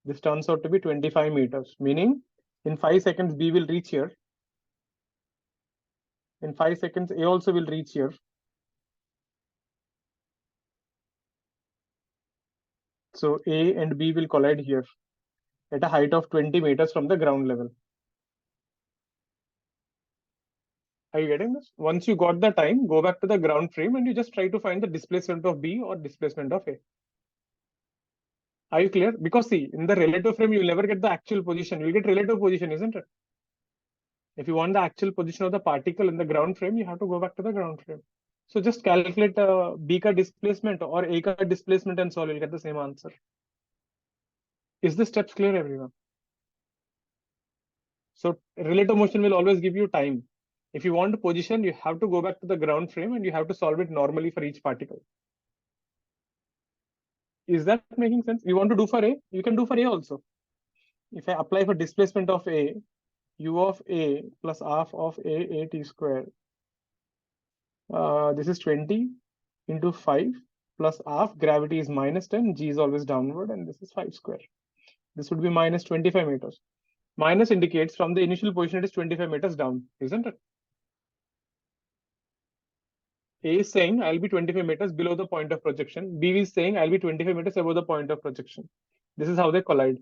This turns out to be 25 meters, meaning in 5 seconds B will reach here. In 5 seconds A also will reach here. So A and B will collide here at a height of 20 meters from the ground level. Are you getting this? Once you got the time, go back to the ground frame and you just try to find the displacement of B or displacement of A. Are you clear? Because see, in the relative frame, you'll never get the actual position. You'll get relative position, isn't it? If you want the actual position of the particle in the ground frame, you have to go back to the ground frame. So just calculate B ka displacement or A ka displacement and solve. You'll get the same answer. Is the steps clear, everyone? So relative motion will always give you time. If you want a position, you have to go back to the ground frame and you have to solve it normally for each particle. Is that making sense? You want to do for A? You can do for A also. If I apply for displacement of A, u of a plus half of a t square. This is 20 into 5 plus half. Gravity is minus 10. G is always downward, and this is 5 square. This would be minus 25 meters. Minus indicates from the initial position it is 25 meters down, isn't it? A is saying I'll be 25 meters below the point of projection. B is saying I'll be 25 meters above the point of projection. This is how they collide.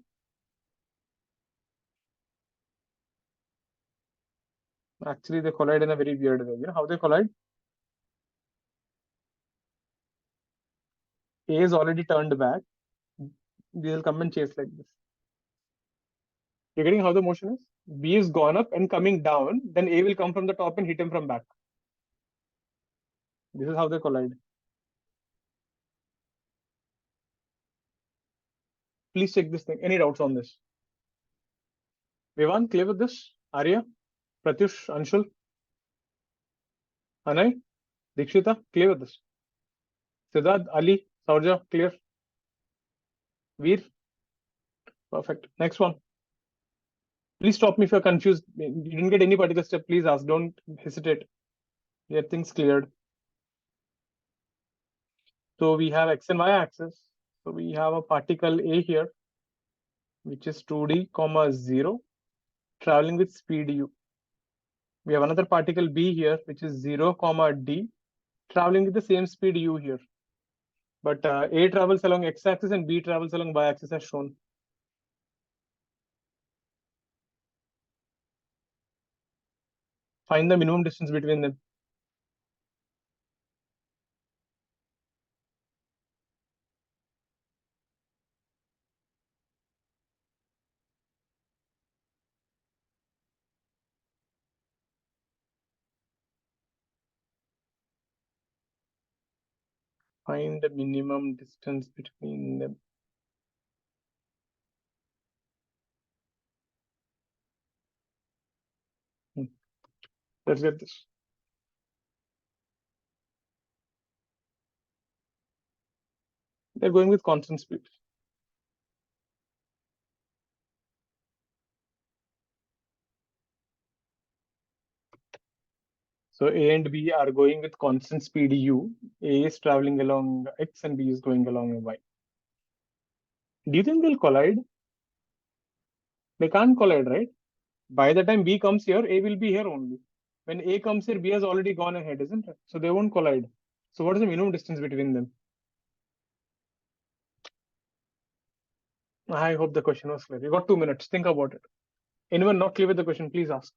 Actually, they collide in a very weird way. You know how they collide? A is already turned back. B will come and chase like this. You're getting how the motion is? B is gone up and coming down. Then A will come from the top and hit him from back. This is how they collide. Please check this thing. Any doubts on this? Vivan, clear with this? Arya, Pratyush, Anshul, Anay, Dikshita, clear with this? Siddharth, Ali, Saurja, clear? Veer, perfect. Next one. Please stop me if you're confused. You didn't get any particular step. Please ask. Don't hesitate. Get things cleared. So we have x and y axis. So we have a particle A here, which is 2d, 0, traveling with speed u. We have another particle B here, which is 0, d, traveling with the same speed u here. But A travels along x-axis and B travels along y-axis as shown. Find the minimum distance between them. Find the minimum distance between them. Let's get this. They're going with constant speed. So A and B are going with constant speed u. A is traveling along x and B is going along y. Do you think they'll collide? They can't collide, right? By the time B comes here, A will be here only. When A comes here, B has already gone ahead, isn't it? So they won't collide. So what is the minimum distance between them? I hope the question was clear. You got 2 minutes. Think about it. Anyone not clear with the question, please ask.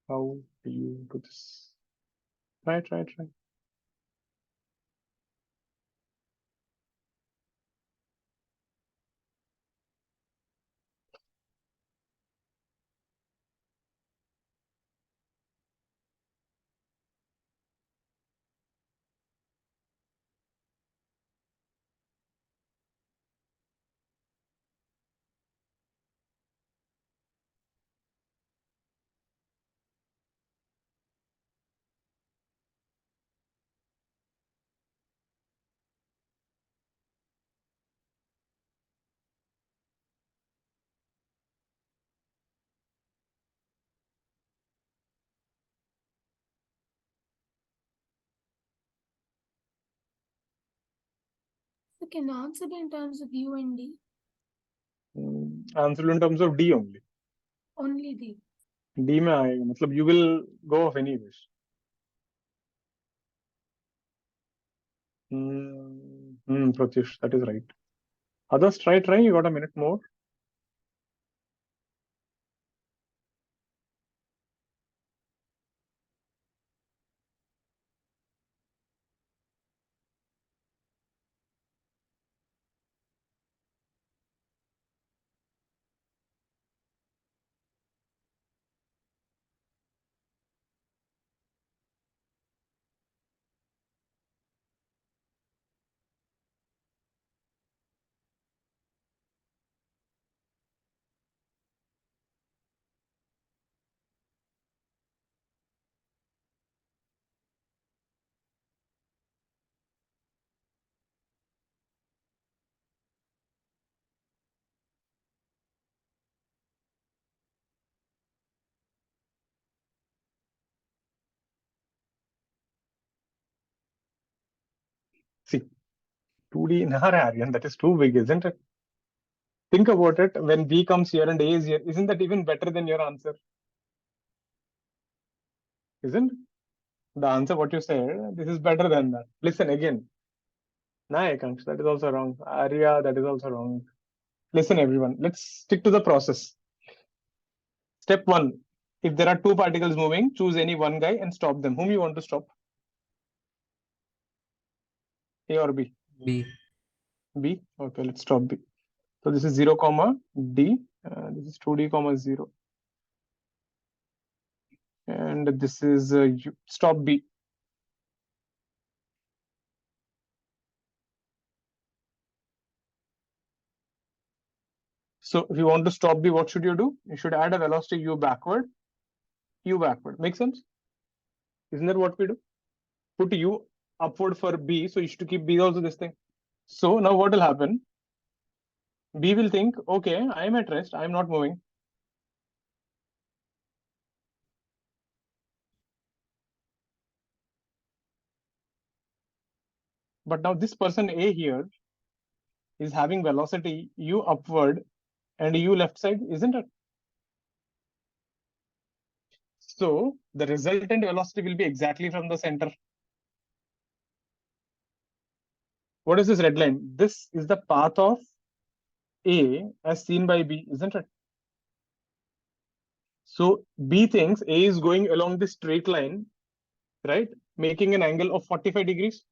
How do you do this? Try. So can I answer it in terms of U and D? Answer in terms of D only. Only D. D में आएगा मतलब you will go off anyways. Pratyush, that is right. Others, try. You got a minute more. See, 2D in Aryan, that is too big, isn't it? Think about it. When B comes here and A is here, isn't that even better than your answer? Isn't the answer what you said? This is better than that. Listen again. Nayakansh, that is also wrong. Arya, that is also wrong. Listen, everyone. Let's stick to the process. Step one. If there are two particles moving, choose any one guy and stop them. Whom you want to stop? A or B? B. B. Okay, let's stop B. So this is 0, comma D. This is 2D, comma 0. And this is U. Stop B. So if you want to stop B, what should you do? You should add a velocity U backward. U backward. Make sense? Isn't that what we do? Put U upward for B. So you should keep B also this thing. So now what will happen? B will think, okay, I am at rest. I am not moving. But now this person A here is having velocity U upward and U left side, isn't it? So the resultant velocity will be exactly from the center. What is this red line? This is the path of A as seen by B, isn't it? So B thinks A is going along this straight line, right? Making an angle of 45 degrees.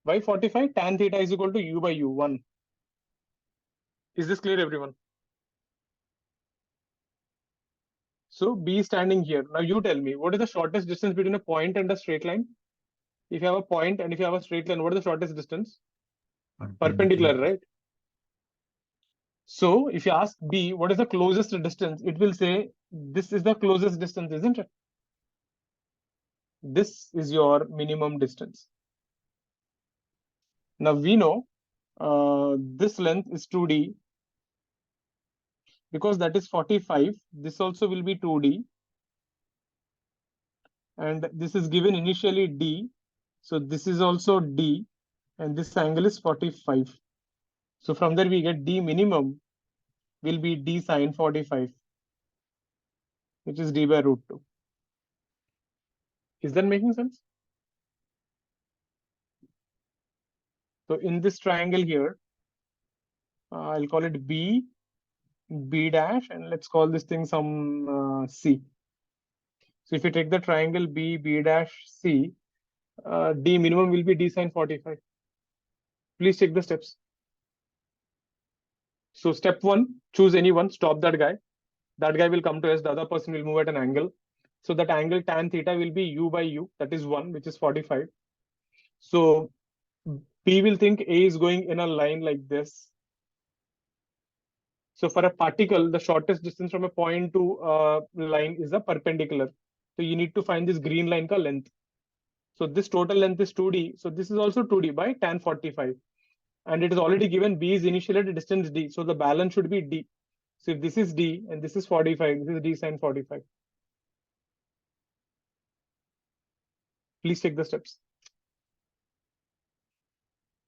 Why 45? Tan theta is equal to U by U, 1. Is this clear, everyone? So B is standing here. Now you tell me, what is the shortest distance between a point and a straight line? If you have a point and if you have a straight line, what is the shortest distance? Perpendicular, right? So if you ask B, what is the closest distance? It will say, this is the closest distance, isn't it? This is your minimum distance. Now we know this length is 2D because that is 45. This also will be 2D. And this is given initially D. So this is also D. And this angle is 45. So from there we get D minimum will be D sine 45, which is D by root 2. Is that making sense? So in this triangle here, I'll call it B, B dash, and let's call this thing some C. So if you take the triangle B, B dash, C, D minimum will be D sine 45. Please take the steps. So step one, choose anyone, stop that guy. That guy will come to us, the other person will move at an angle. So that angle tan theta will be U by U, that is 1, which is 45. So P will think A is going in a line like this. So for a particle, the shortest distance from a point to a line is a perpendicular. So you need to find this green line ka length. So this total length is 2D. So this is also 2D by tan 45. And it is already given B is initially at a distance D. So the balance should be D. So if this is D and this is 45, this is D sine 45. Please take the steps.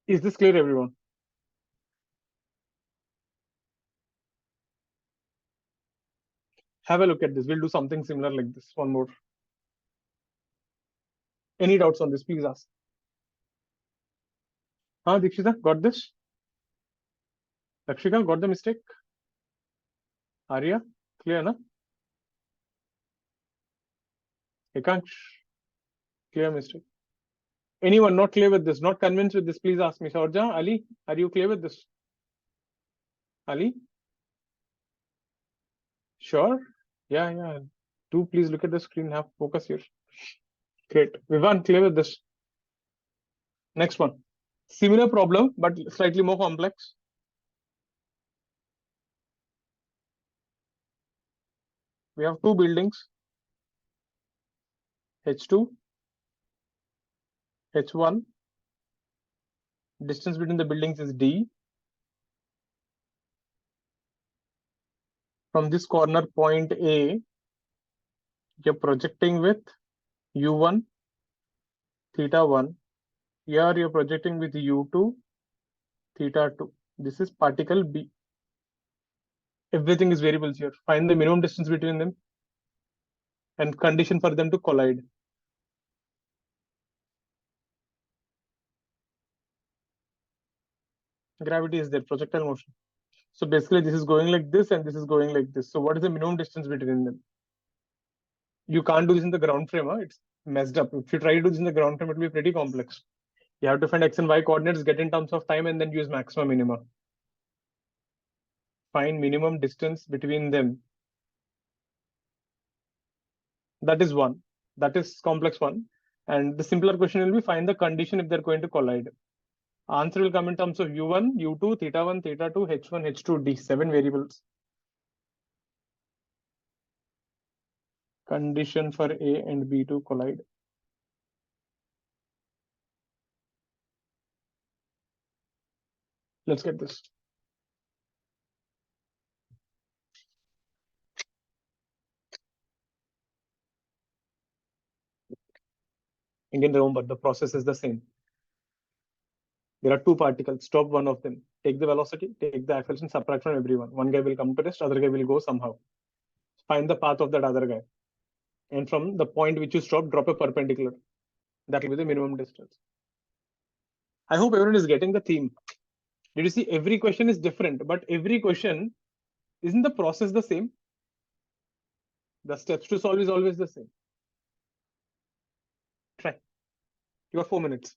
Is this clear, everyone? Have a look at this. We'll do something similar like this. One more. Any doubts on this, please ask. Dikshita, got this? Lakshika, got the mistake? Arya, clear, na? Ekansh, clear mistake. Anyone not clear with this, not convinced with this, please ask me. Shaurja, Ali, are you clear with this? Ali? Sure? Yeah. Do please look at the screen, have focus here. Great. Vivan, clear with this? Next one. Similar problem, but slightly more complex. We have two buildings, H2, H1. Distance between the buildings is D. From this corner point A, you're projecting with U1, theta 1. Here you're projecting with U2, theta 2. This is particle B. Everything is variables here. Find the minimum distance between them and condition for them to collide. Gravity is there, projectile motion. So basically this is going like this and this is going like this. So what is the minimum distance between them? You can't do this in the ground frame. It's messed up. If you try to do this in the ground frame, it will be pretty complex. You have to find x and y coordinates, get in terms of time, and then use maxima minima. Find minimum distance between them. That is one. That is complex one. And the simpler question will be find the condition if they're going to collide. Answer will come in terms of u1, u2, theta 1, theta 2, h1, h2, d. 7 variables. Condition for A and B to collide. Let's get this. Again, remember, the process is the same. There are two particles, stop one of them. Take the velocity, take the acceleration, subtract from everyone. One guy will come to rest, other guy will go somehow. Find the path of that other guy. And from the point which you stop, drop a perpendicular. That will be the minimum distance. I hope everyone is getting the theme. Did you see every question is different, but every question, isn't the process the same? The steps to solve is always the same. Try. You got 4 minutes.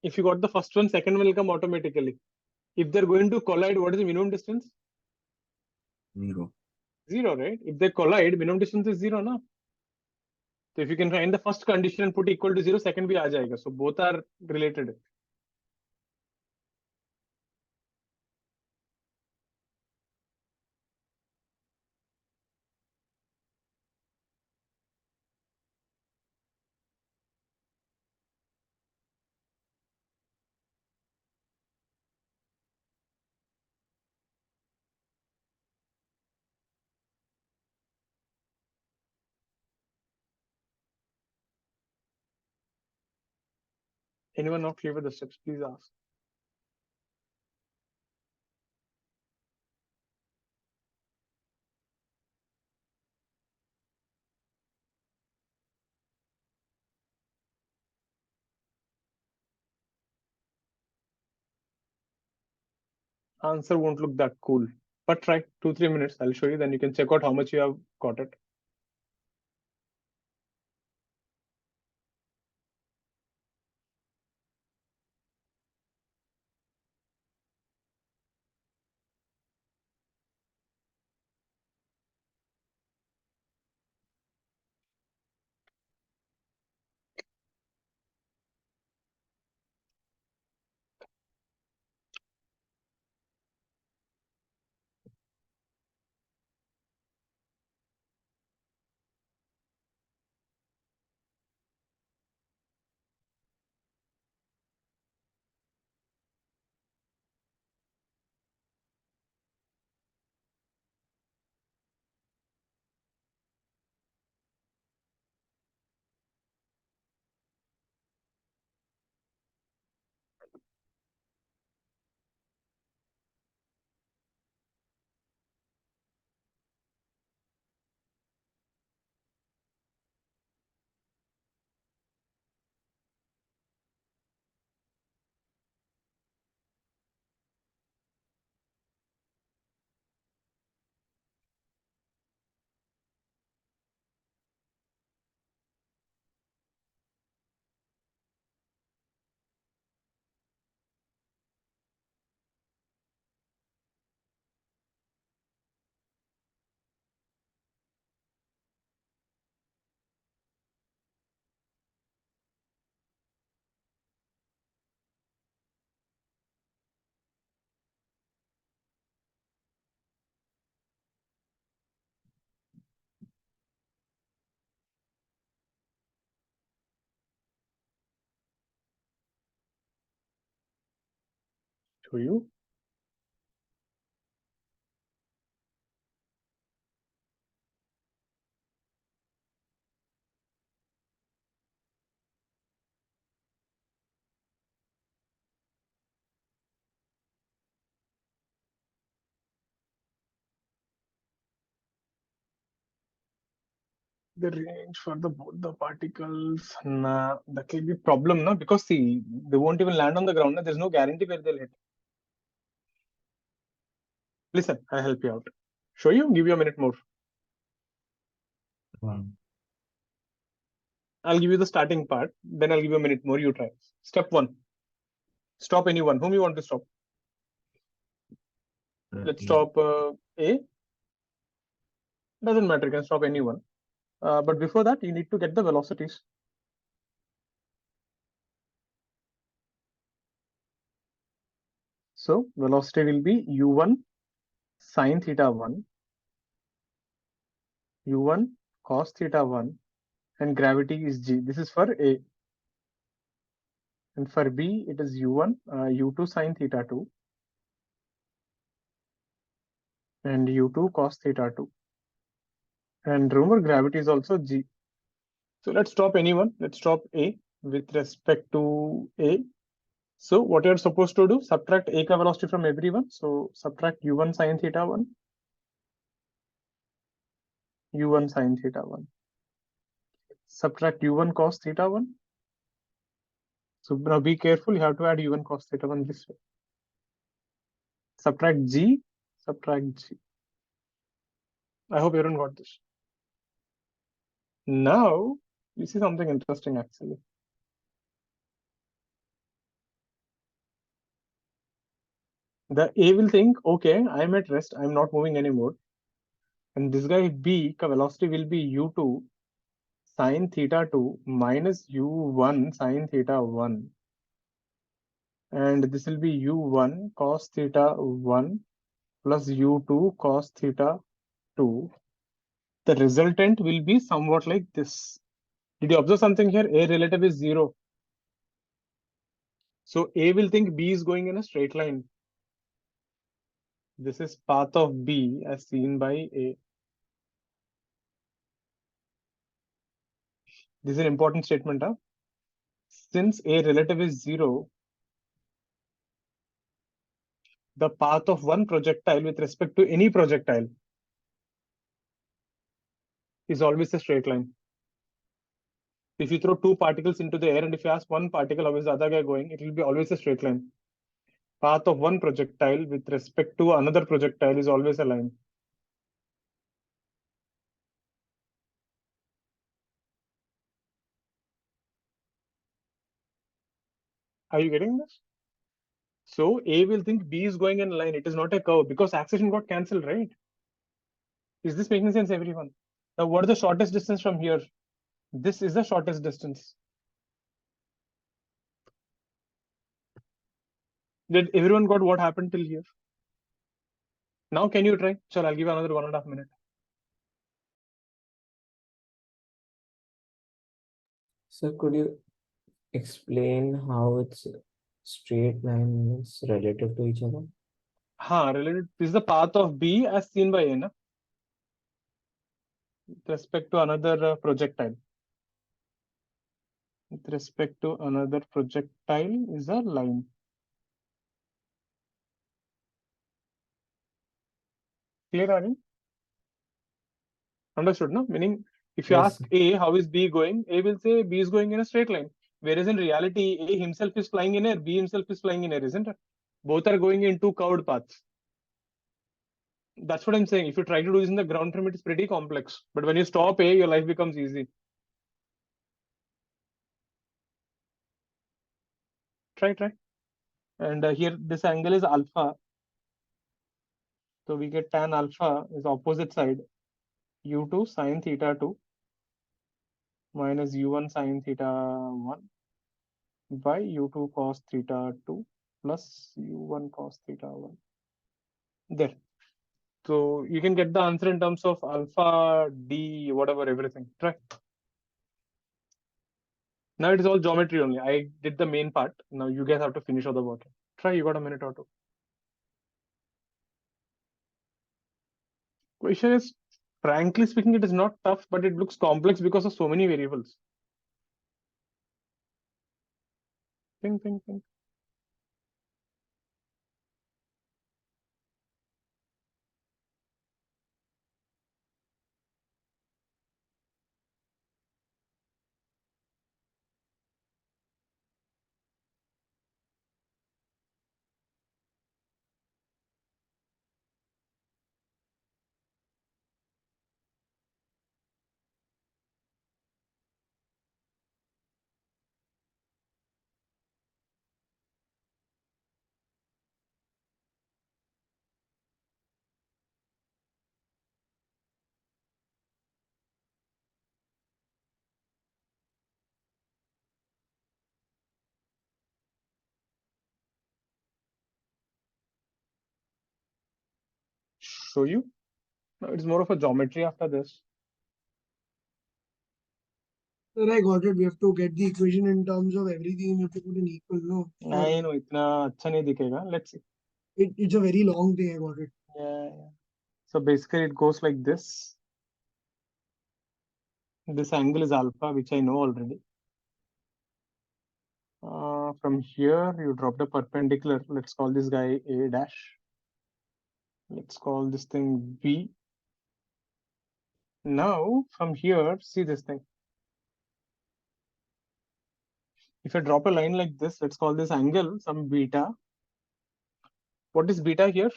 If you got the first one, second one will come automatically. If they're going to collide, what is the minimum distance? 0. 0, right? If they collide, minimum distance is 0, no? So if you can find the first condition and put equal to 0, second bhi aa jayega. So both are related. Anyone not clear with the steps, please ask. Answer won't look that cool, but try 2-3 minutes. I'll show you, then you can check out how much you have got it. Show you. The range for both the particles, nah, that will be problem, na? Because see, they won't even land on the ground. Na? There's no guarantee where they'll hit. Listen, I'll help you out. Show you, give you a minute more. I'll give you the starting part, then I'll give you a minute more. You try. Step 1. Stop anyone. Whom you want to stop? Let's stop A. Doesn't matter, you can stop anyone. But before that, you need to get the velocities. So velocity will be u1 sine theta 1, u1 cos theta 1, and gravity is g. This is for A. And for B, it is u1, u2 sine theta 2, and u2 cos theta 2. And remember, gravity is also g. So let's stop anyone. Let's stop A with respect to A. So what you're supposed to do, subtract A ka velocity from everyone. So subtract u1 sine theta 1, u1 sine theta 1. Subtract u1 cos theta 1. So now be careful, you have to add u1 cos theta 1 this way. Subtract g, subtract g. I hope everyone got this. Now, you see something interesting actually. The A will think, okay, I'm at rest, I'm not moving anymore. And this guy B, ka velocity will be u2 sine theta 2 minus u1 sine theta 1. And this will be u1 cos theta 1 plus u2 cos theta 2. The resultant will be somewhat like this. Did you observe something here? A relative is 0. So A will think B is going in a straight line. This is path of B as seen by A. This is an important statement. Huh? Since A relative is 0, the path of one projectile with respect to any projectile is always a straight line. If you throw two particles into the air and if you ask one particle how is the other guy going, it will be always a straight line. Path of one projectile with respect to another projectile is always a line. Are you getting this? So A will think B is going in a line. It is not a curve because acceleration got cancelled, right? Is this making sense, everyone? Now, what is the shortest distance from here? This is the shortest distance. Did everyone got what happened till here? Now, can you try? Sure, I'll give you another 1.5 minutes. So could you explain how it's straight line is relative to each other? Related. This is the path of B as seen by A, na? With respect to another projectile. With respect to another projectile is a line. Clear, Arjun? Understood, no? Meaning, if you Yes. ask A, how is B going? A will say B is going in a straight line. Whereas in reality, A himself is flying in air, B himself is flying in air, isn't it? Both are going in two curved paths. That's what I'm saying. If you try to do this in the ground frame, it's pretty complex. But when you stop A, your life becomes easy. Try. And here, this angle is alpha. So we get tan alpha is opposite side. U2 sine theta 2 minus U1 sine theta 1 by U2 cos theta 2 plus U1 cos theta 1. There. So you can get the answer in terms of alpha, D, whatever, everything. Try. Now it is all geometry only. I did the main part. Now you guys have to finish all the work. Try, you got a minute or two. question is, frankly speaking, it is not tough, but it looks complex because of so many variables. Think. Show you? No, it's more of a geometry after this. Sir, I got it. We have to get the equation in terms of everything. You have to put in equal, no? I know, इतना अच्छा नहीं दिखेगा. Let's see. It's a very long thing. I got it. Yeah. So basically, it goes like this. This angle is alpha, which I know already. From here, you drop the perpendicular. Let's call this guy A dash. Let's call this thing B. Now, from here, see this thing. If I drop a line like this, let's call this angle some beta. What is beta here?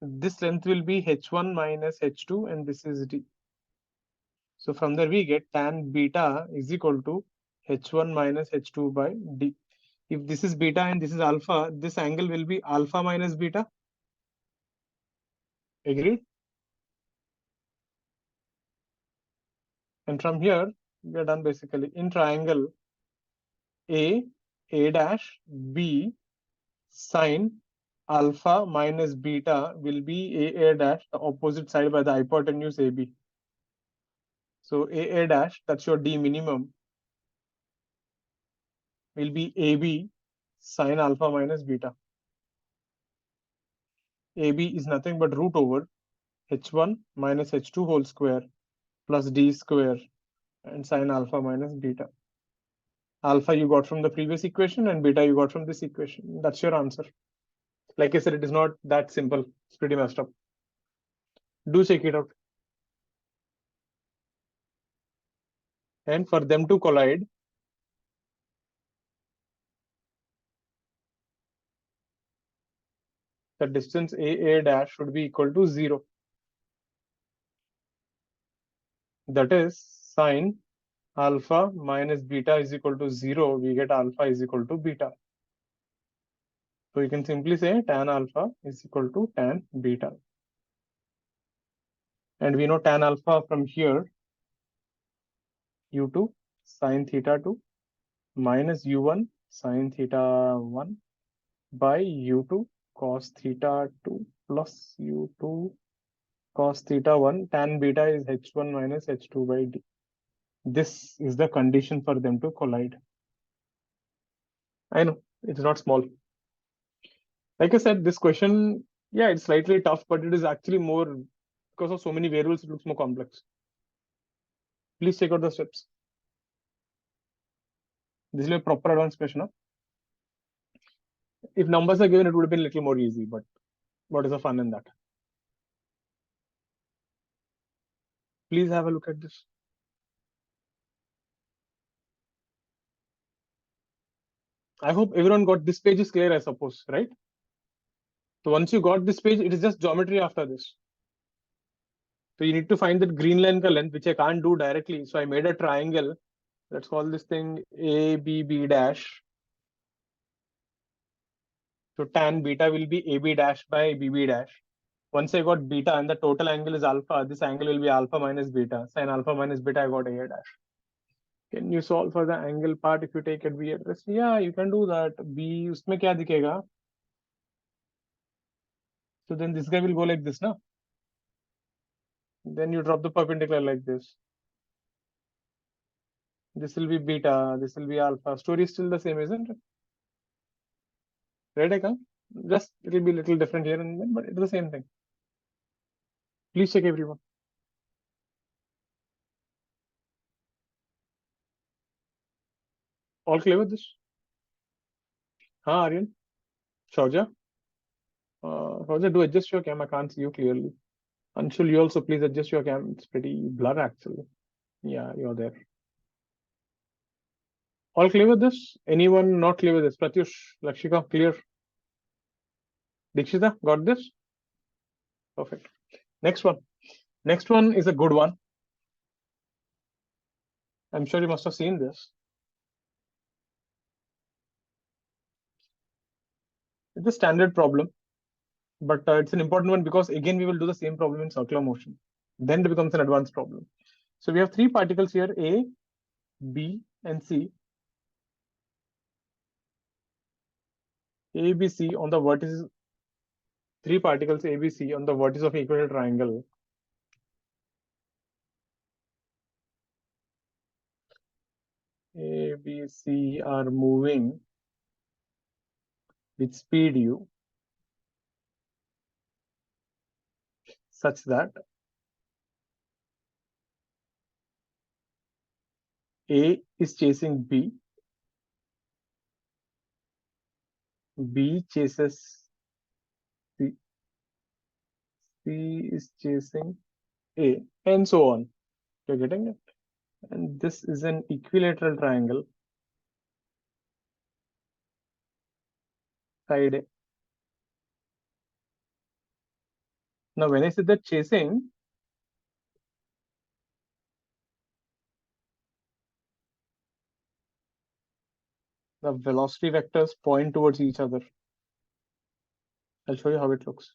This length will be h1 minus h2, and this is d. So from there, we get tan beta is equal to h1 minus h2 by d. If this is beta and this is alpha, this angle will be alpha minus beta. Agreed? And from here, we are done basically. In triangle A dash, B, sine alpha minus beta will be A dash, the opposite side by the hypotenuse AB. So A dash, that's your D minimum, will be AB sine alpha minus beta. AB is nothing but root over h1 minus h2 whole square plus d square and sine alpha minus beta. Alpha you got from the previous equation and beta you got from this equation. That's your answer. Like I said, it is not that simple. It's pretty messed up. Do check it out. And for them to collide, the distance A dash should be equal to 0. That is sine alpha minus beta is equal to 0. We get alpha is equal to beta. So you can simply say tan alpha is equal to tan beta. And we know tan alpha from here, u2 sine theta 2 minus u1 sine theta 1 by u2 cos theta 2 plus u2 cos theta 1. Tan beta is h1 minus h2 by d. This is the condition for them to collide. I know it's not small. Like I said, this question, yeah, it's slightly tough, but it is actually more because of so many variables, it looks more complex. Please check out the steps. This is a proper advanced question. Huh? If numbers are given, it would have been a little more easy, but what is the fun in that? Please have a look at this. I hope everyone got this page is clear, I suppose, right? So once you got this page, it is just geometry after this. So you need to find that green line length, which I can't do directly. So I made a triangle. Let's call this thing ABB dash. So tan beta will be AB dash by BB dash. Once I got beta and the total angle is alpha, this angle will be alpha minus beta. Sin alpha minus beta, I got A dash. Can you solve for the angle part if you take it B address? Yeah, you can do that. B, उसमें क्या दिखेगा? So then this guy will go like this, no? Then you drop the perpendicular like this. This will be beta, this will be alpha. Story is still the same, isn't it? Right, Eka? Just it will be a little different here and then, but it's the same thing. Please check everyone. All clear with this? Aryan? Shauja? Shauja, do adjust your cam. I can't see you clearly. Anshul, you also please adjust your cam. It's pretty blur actually. Yeah, you're there. All clear with this? Anyone not clear with this? Pratyush, Lakshika, clear? Dikshita, got this? Perfect. Next one. Next one is a good one. I'm sure you must have seen this. It's a standard problem, but it's an important one because again we will do the same problem in circular motion. Then it becomes an advanced problem. So we have three particles here, A, B, and C. A, B, C on the vertices. Three particles A, B, C on the vertices of equilateral triangle. A, B, C are moving with speed u such that A is chasing B, B chases C, C is chasing A, and so on. You're getting it? And this is an equilateral triangle, side A. Now, when I say that chasing, the velocity vectors point towards each other. I'll show you how it looks.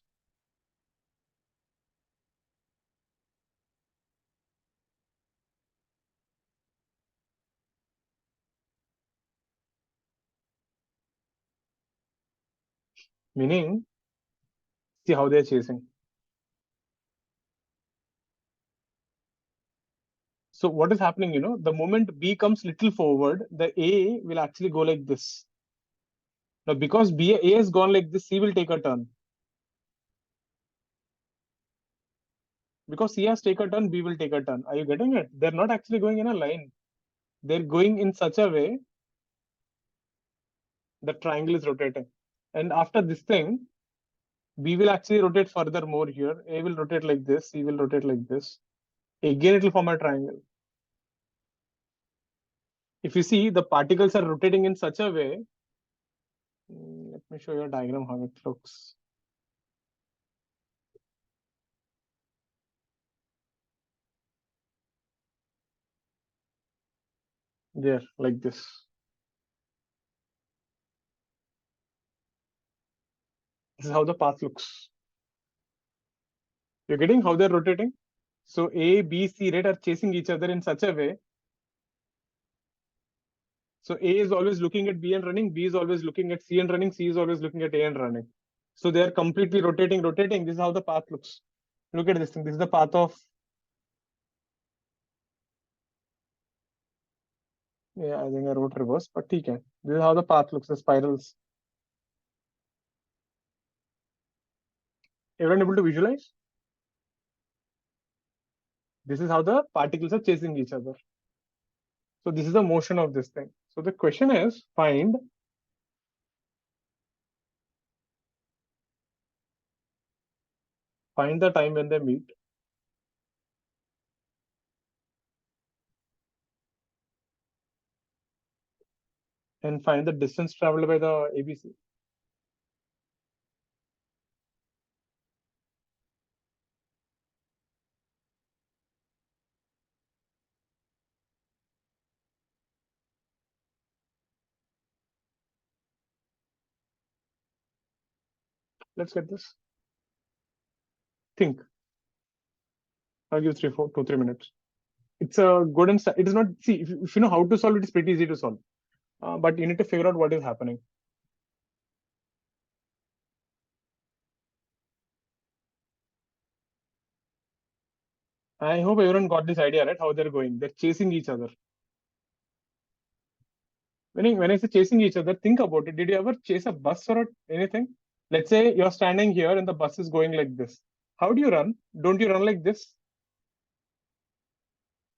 Meaning, see how they're chasing. So what is happening, the moment B comes little forward, the A will actually go like this. Now, because A has gone like this, C will take a turn. Because C has taken a turn, B will take a turn. Are you getting it? They're not actually going in a line. They're going in such a way the triangle is rotating. And after this thing, B will actually rotate further more here. A will rotate like this. C will rotate like this. Again, it will form a triangle. If you see, the particles are rotating in such a way. Let me show you a diagram how it looks. There, like this. This is how the path looks. You're getting how they're rotating? So A, B, C, right, are chasing each other in such a way. So A is always looking at B and running, B is always looking at C and running, C is always looking at A and running. So they are completely rotating. This is how the path looks. Look at this thing. This is the path of, yeah, I think I wrote reverse, but okay. This is how the path looks, the spirals. Everyone able to visualize? This is how the particles are chasing each other. So this is the motion of this thing. So the question is, find the time when they meet. And find the distance traveled by the ABC. Let's get this. Think. I'll give 2-3 minutes. It's a good and it is not. See, if you know how to solve it, it's pretty easy to solve. But you need to figure out what is happening. I hope everyone got this idea, right? How they're going. They're chasing each other. When I say chasing each other, think about it. Did you ever chase a bus or anything? Let's say you're standing here and the bus is going like this. How do you run? Don't you run like this?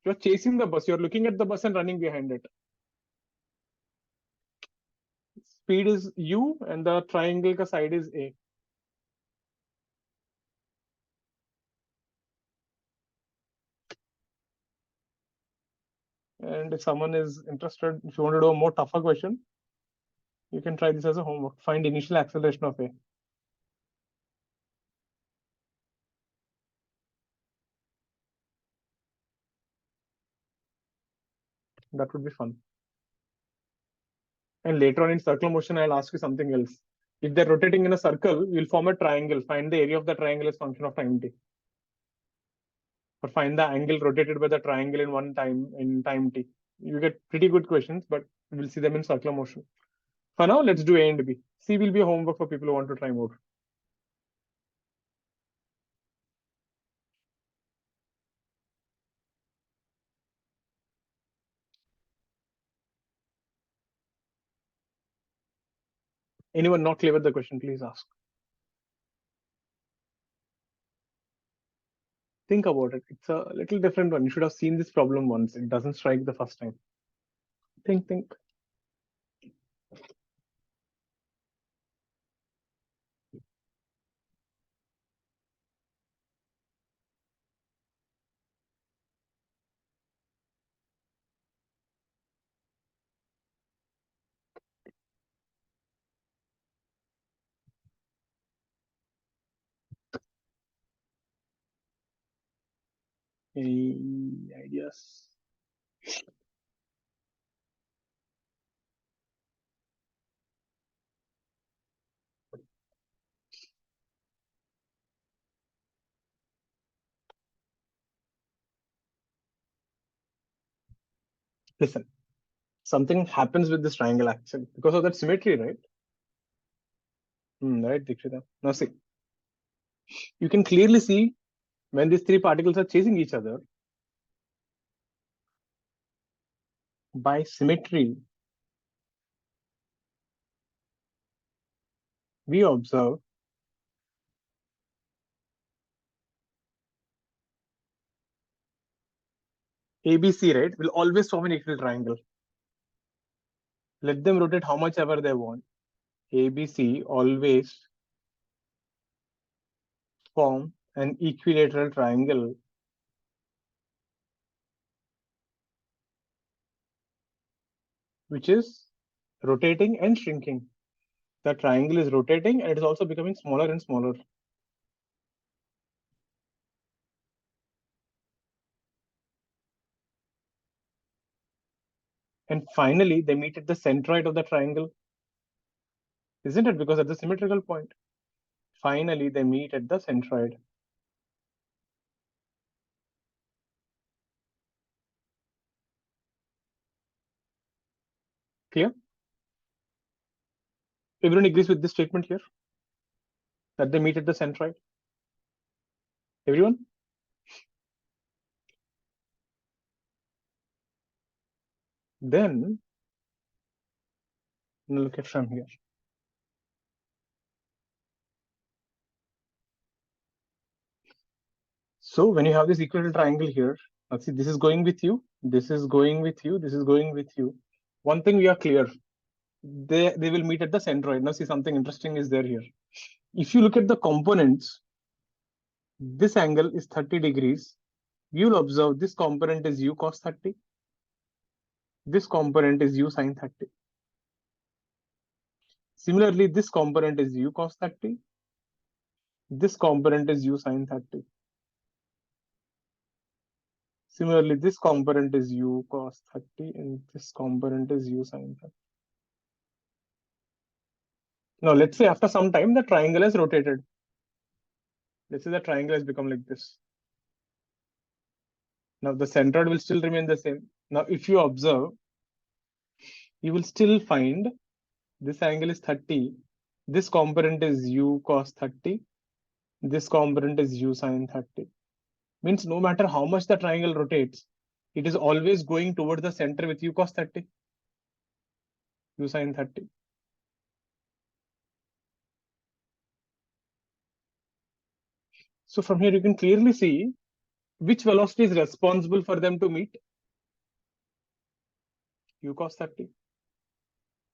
You're chasing the bus. You're looking at the bus and running behind it. Speed is U and the triangle ka side is A. And if someone is interested, if you want to do a more tougher question, you can try this as a homework. Find initial acceleration of A. That would be fun. And later on in circular motion, I'll ask you something else. If they're rotating in a circle, you'll form a triangle. Find the area of the triangle as function of time t. Or find the angle rotated by the triangle in time t. You get pretty good questions, but we'll see them in circular motion. For now, let's do A and B. C will be a homework for people who want to try more. Anyone not clear with the question, please ask. Think about it. It's a little different one. You should have seen this problem once. It doesn't strike the first time. Think. Any ideas? Listen, something happens with this triangle action because of that symmetry, right? Right, Dikshita. Now see, you can clearly see when these three particles are chasing each other, by symmetry, we observe ABC, right, will always form an equal triangle. Let them rotate how much ever they want. ABC always form an equilateral triangle which is rotating and shrinking. The triangle is rotating and it is also becoming smaller and smaller. And finally, they meet at the centroid of the triangle. Isn't it? Because at the symmetrical point. Finally, they meet at the centroid. Clear? Everyone agrees with this statement here? That they meet at the centroid? Everyone? Then, look at from here. So when you have this equilateral triangle here, now see, this is going with you, this is going with you, this is going with you. One thing we are clear, they will meet at the centroid. Now see, something interesting is there here. If you look at the components, this angle is 30 degrees. You'll observe this component is u cos 30. This component is u sin 30. Similarly, this component is u cos 30. This component is u sin 30. Similarly, this component is u cos 30 and this component is u sin 30. Now, let's say after some time, the triangle has rotated. Let's say the triangle has become like this. Now, the centroid will still remain the same. Now, if you observe, you will still find this angle is 30. This component is u cos 30. This component is u sin 30. Means no matter how much the triangle rotates, it is always going towards the center with u cos 30, u sin 30. So from here, you can clearly see which velocity is responsible for them to meet. U cos 30.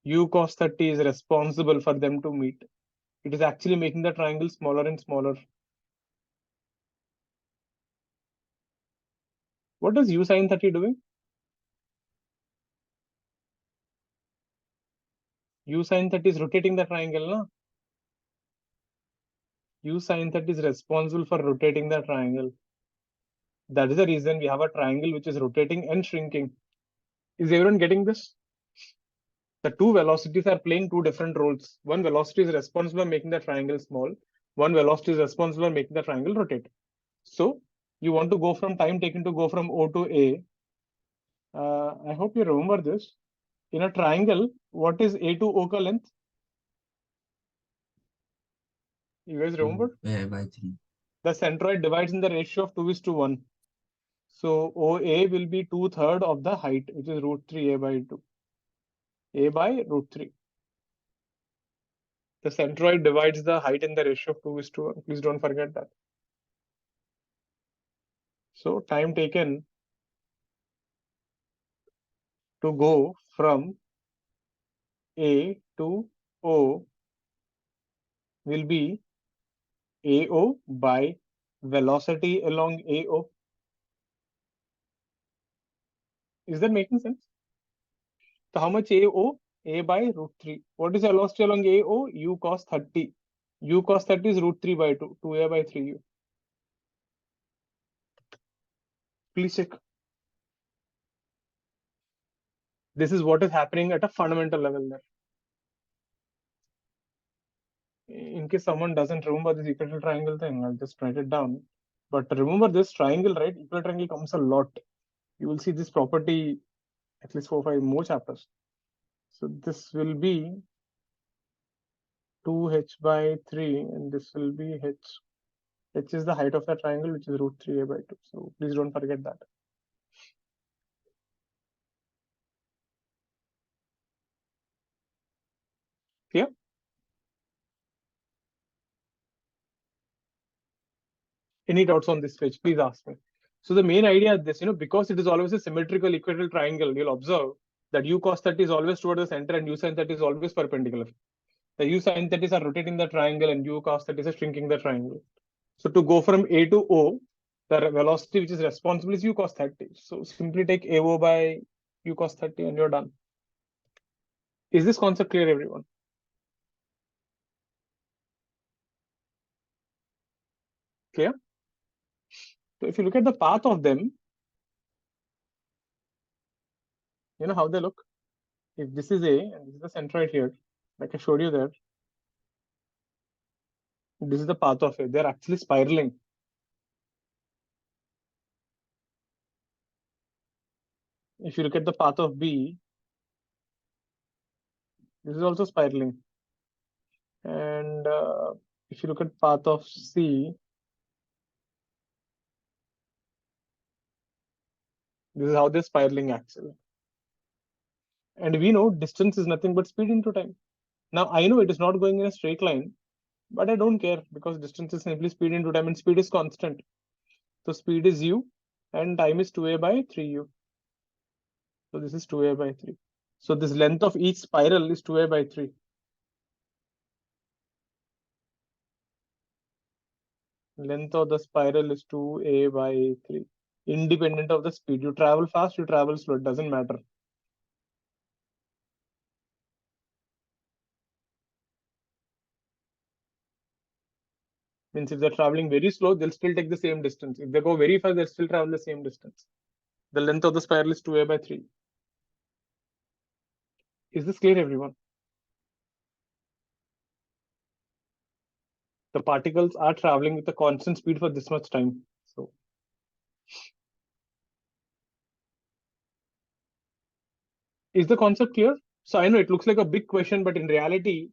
U cos 30 is responsible for them to meet. It is actually making the triangle smaller and smaller. What is U sin 30 doing? U sin 30 is rotating the triangle, no? U sin 30 is responsible for rotating the triangle. That is the reason we have a triangle which is rotating and shrinking. Is everyone getting this? The two velocities are playing two different roles. One velocity is responsible for making the triangle small. One velocity is responsible for making the triangle rotate. So you want to go from time taken to go from O to A. I hope you remember this. In a triangle, what is A to O ka length? You guys remember? A by 3. The centroid divides in the ratio of 2:1. So OA will be 2/3 of the height, which is √3 A by 2. A by √3. The centroid divides the height in the ratio of 2:1. Please don't forget that. So time taken to go from A to O will be AO by velocity along AO. Is that making sense? So how much AO? A by √3. What is the velocity along AO? U cos 30. U cos 30 is √3 by 2. 2A by 3U. Please check. This is what is happening at a fundamental level there. In case someone doesn't remember this equilateral triangle thing, I'll just write it down. But remember this triangle, right? Equilateral triangle comes a lot. You will see this property at least 4 or 5 more chapters. So this will be 2h by 3, and this will be h. H is the height of the triangle, which is √3a by 2. So please don't forget that. Clear? Any doubts on this page? Please ask me. So the main idea is this, because it is always a symmetrical equilateral triangle, you'll observe that U cos 30 is always toward the center and U sin 30 is always perpendicular. The U sin 30s are rotating the triangle and U cos 30 is shrinking the triangle. So to go from A to O, the velocity which is responsible is U cos 30. So simply take AO by U cos 30 and you're done. Is this concept clear, everyone? Clear? So if you look at the path of them, you know how they look? If this is A and this is the centroid here, like I showed you there, this is the path of A. They're actually spiraling. If you look at the path of B, this is also spiraling. And if you look at path of C, this is how they're spiraling actually. And we know distance is nothing but speed into time. Now I know it is not going in a straight line, but I don't care because distance is simply speed into time and speed is constant. So speed is u and time is 2a by 3u. So this is 2a by 3. So this length of each spiral is 2a by 3. Length of the spiral is 2a by 3. Independent of the speed. You travel fast, you travel slow, it doesn't matter. Means if they're traveling very slow, they'll still take the same distance. If they go very fast, they'll still travel the same distance. The length of the spiral is 2a by 3. Is this clear, everyone? The particles are traveling with a constant speed for this much time. So is the concept clear? So I know it looks like a big question, but in reality,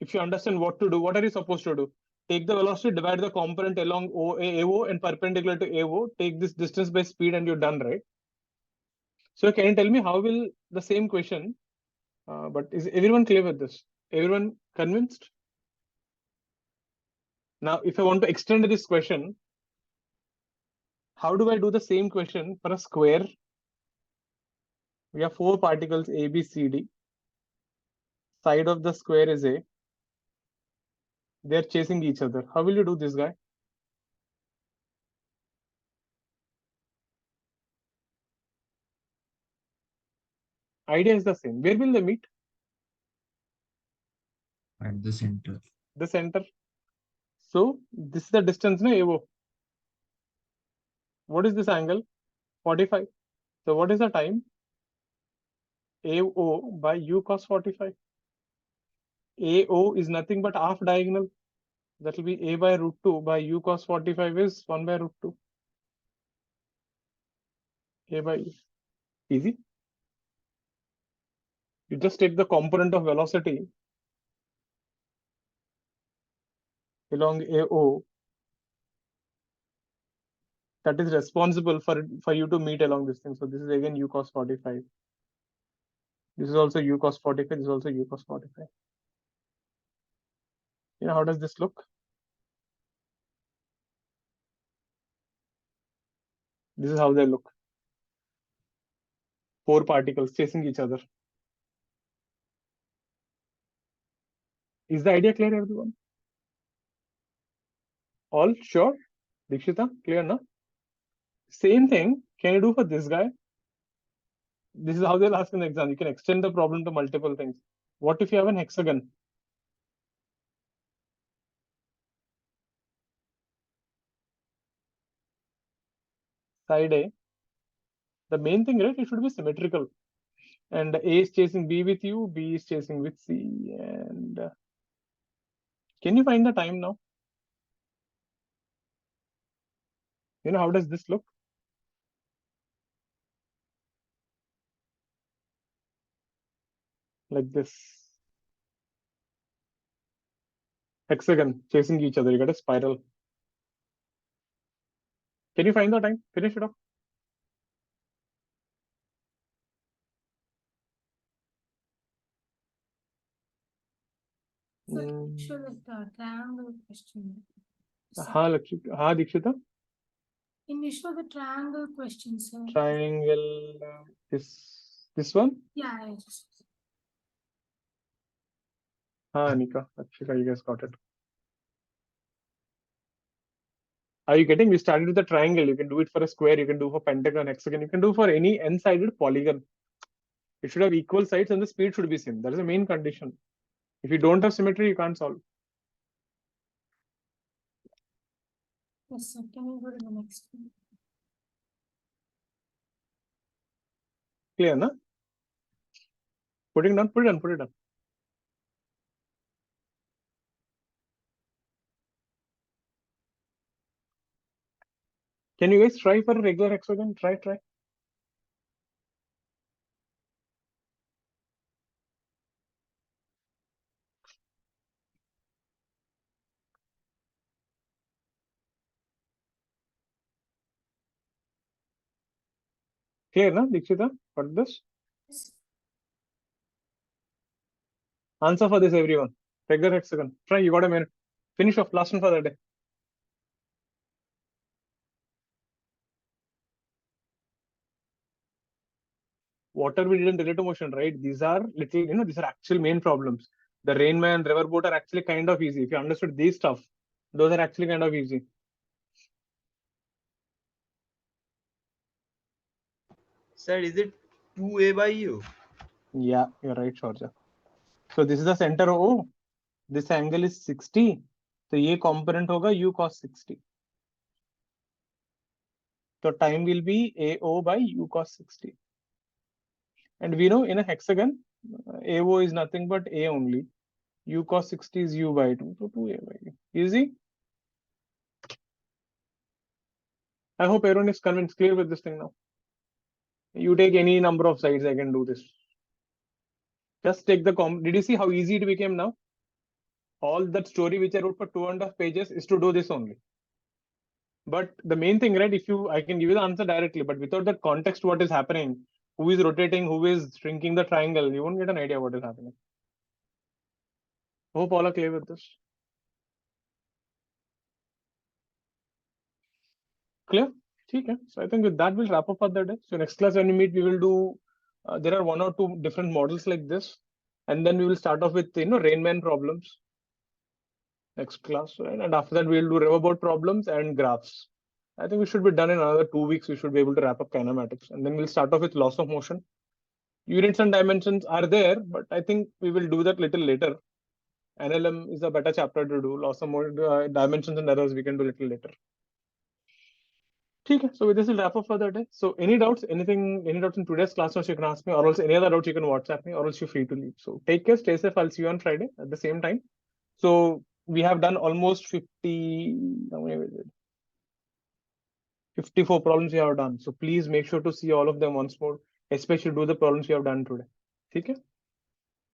if you understand what to do, what are you supposed to do? Take the velocity, divide the component along AO and perpendicular to AO, take this distance by speed and you're done, right? So can you tell me how will the same question, but is everyone clear with this? Everyone convinced? Now, if I want to extend this question, how do I do the same question for a square? We have 4 particles A, B, C, D. Side of the square is A. They're chasing each other. How will you do this, guy? Idea is the same. Where will they meet? At the center. The center. So this is the distance, na AO. What is this angle? 45. So what is the time? AO by U cos 45. AO is nothing but half diagonal. That will be A by root 2 by U cos 45 is 1 by root 2. A by U. Easy. You just take the component of velocity along AO that is responsible for you to meet along this thing. So this is again U cos 45. This is also U cos 45. This is also U cos 45. You know, how does this look? This is how they look. 4 particles chasing each other. Is the idea clear, everyone? All sure? Dikshita, clear, no? Same thing can you do for this guy? This is how they'll ask in the exam. You can extend the problem to multiple things. What if you have an hexagon? Side A. The main thing, right? It should be symmetrical. And A is chasing B with you, B is chasing with C. And can you find the time now? You know, how does this look? Like this. Hexagon chasing each other. You got a spiral. Can you find the time? Finish it off. So show the triangle question. हाँ दीक्षिता. Can you show the triangle question, sir? Triangle. This one. Yeah, yes. Anika, Akshika, you guys got it. Are you getting? We started with a triangle. You can do it for a square. You can do for pentagon, hexagon. You can do for any n-sided polygon. It should have equal sides and the speed should be same. That is the main condition. If you don't have symmetry, you can't solve. Yes, sir. Can you go to the next one? Clear, na? Putting down, put it down, put it down. Can you guys try for a regular hexagon? Try. Clear, na, Dikshita? Got this? Yes. Answer for this, everyone. Regular hexagon. Try, you got a minute. Finish off, last one for the day. Water we did in relative motion, right? These are little, these are actual main problems. The Rainman, Riverboat are actually kind of easy. If you understood these stuff, those are actually kind of easy. Sir, is it 2A by U? Yeah, you're right, Shorja. So this is the center O. This angle is 60. So ये component होगा U cos 60. So time will be AO by U cos 60. And we know in a hexagon, AO is nothing but A only. U cos 60 is U by 2. So 2A by U. Easy? I hope everyone is convinced, clear with this thing now. You take any number of sides, I can do this. Just take the did you see how easy it became now? All that story which I wrote for 2.5 pages is to do this only. But the main thing, right, I can give you the answer directly, but without that context, what is happening, who is rotating, who is shrinking the triangle, you won't get an idea what is happening. Hope all are clear with this. Clear? Okay. So I think with that we'll wrap up for the day. So next class when we meet, we will do. There are 1 or 2 different models like this, and then we will start off with Rainman problems. Next class, right? And after that we'll do riverboat problems and graphs. I think we should be done in another 2 weeks. We should be able to wrap up kinematics, and then we'll start off with laws of motion. Units and dimensions are there, but I think we will do that little later. NLM is a better chapter to do. Laws of dimensions and errors we can do little later. Okay, so with this, we'll wrap up for the day. So, any doubts, any doubts in today's class, you can ask me, or else any other doubts you can WhatsApp me, or else you're free to leave. So, take care, stay safe. I'll see you on Friday at the same time. So, we have done almost 54 problems we have done. So, please make sure to see all of them once more, especially do the problems we have done today. Okay.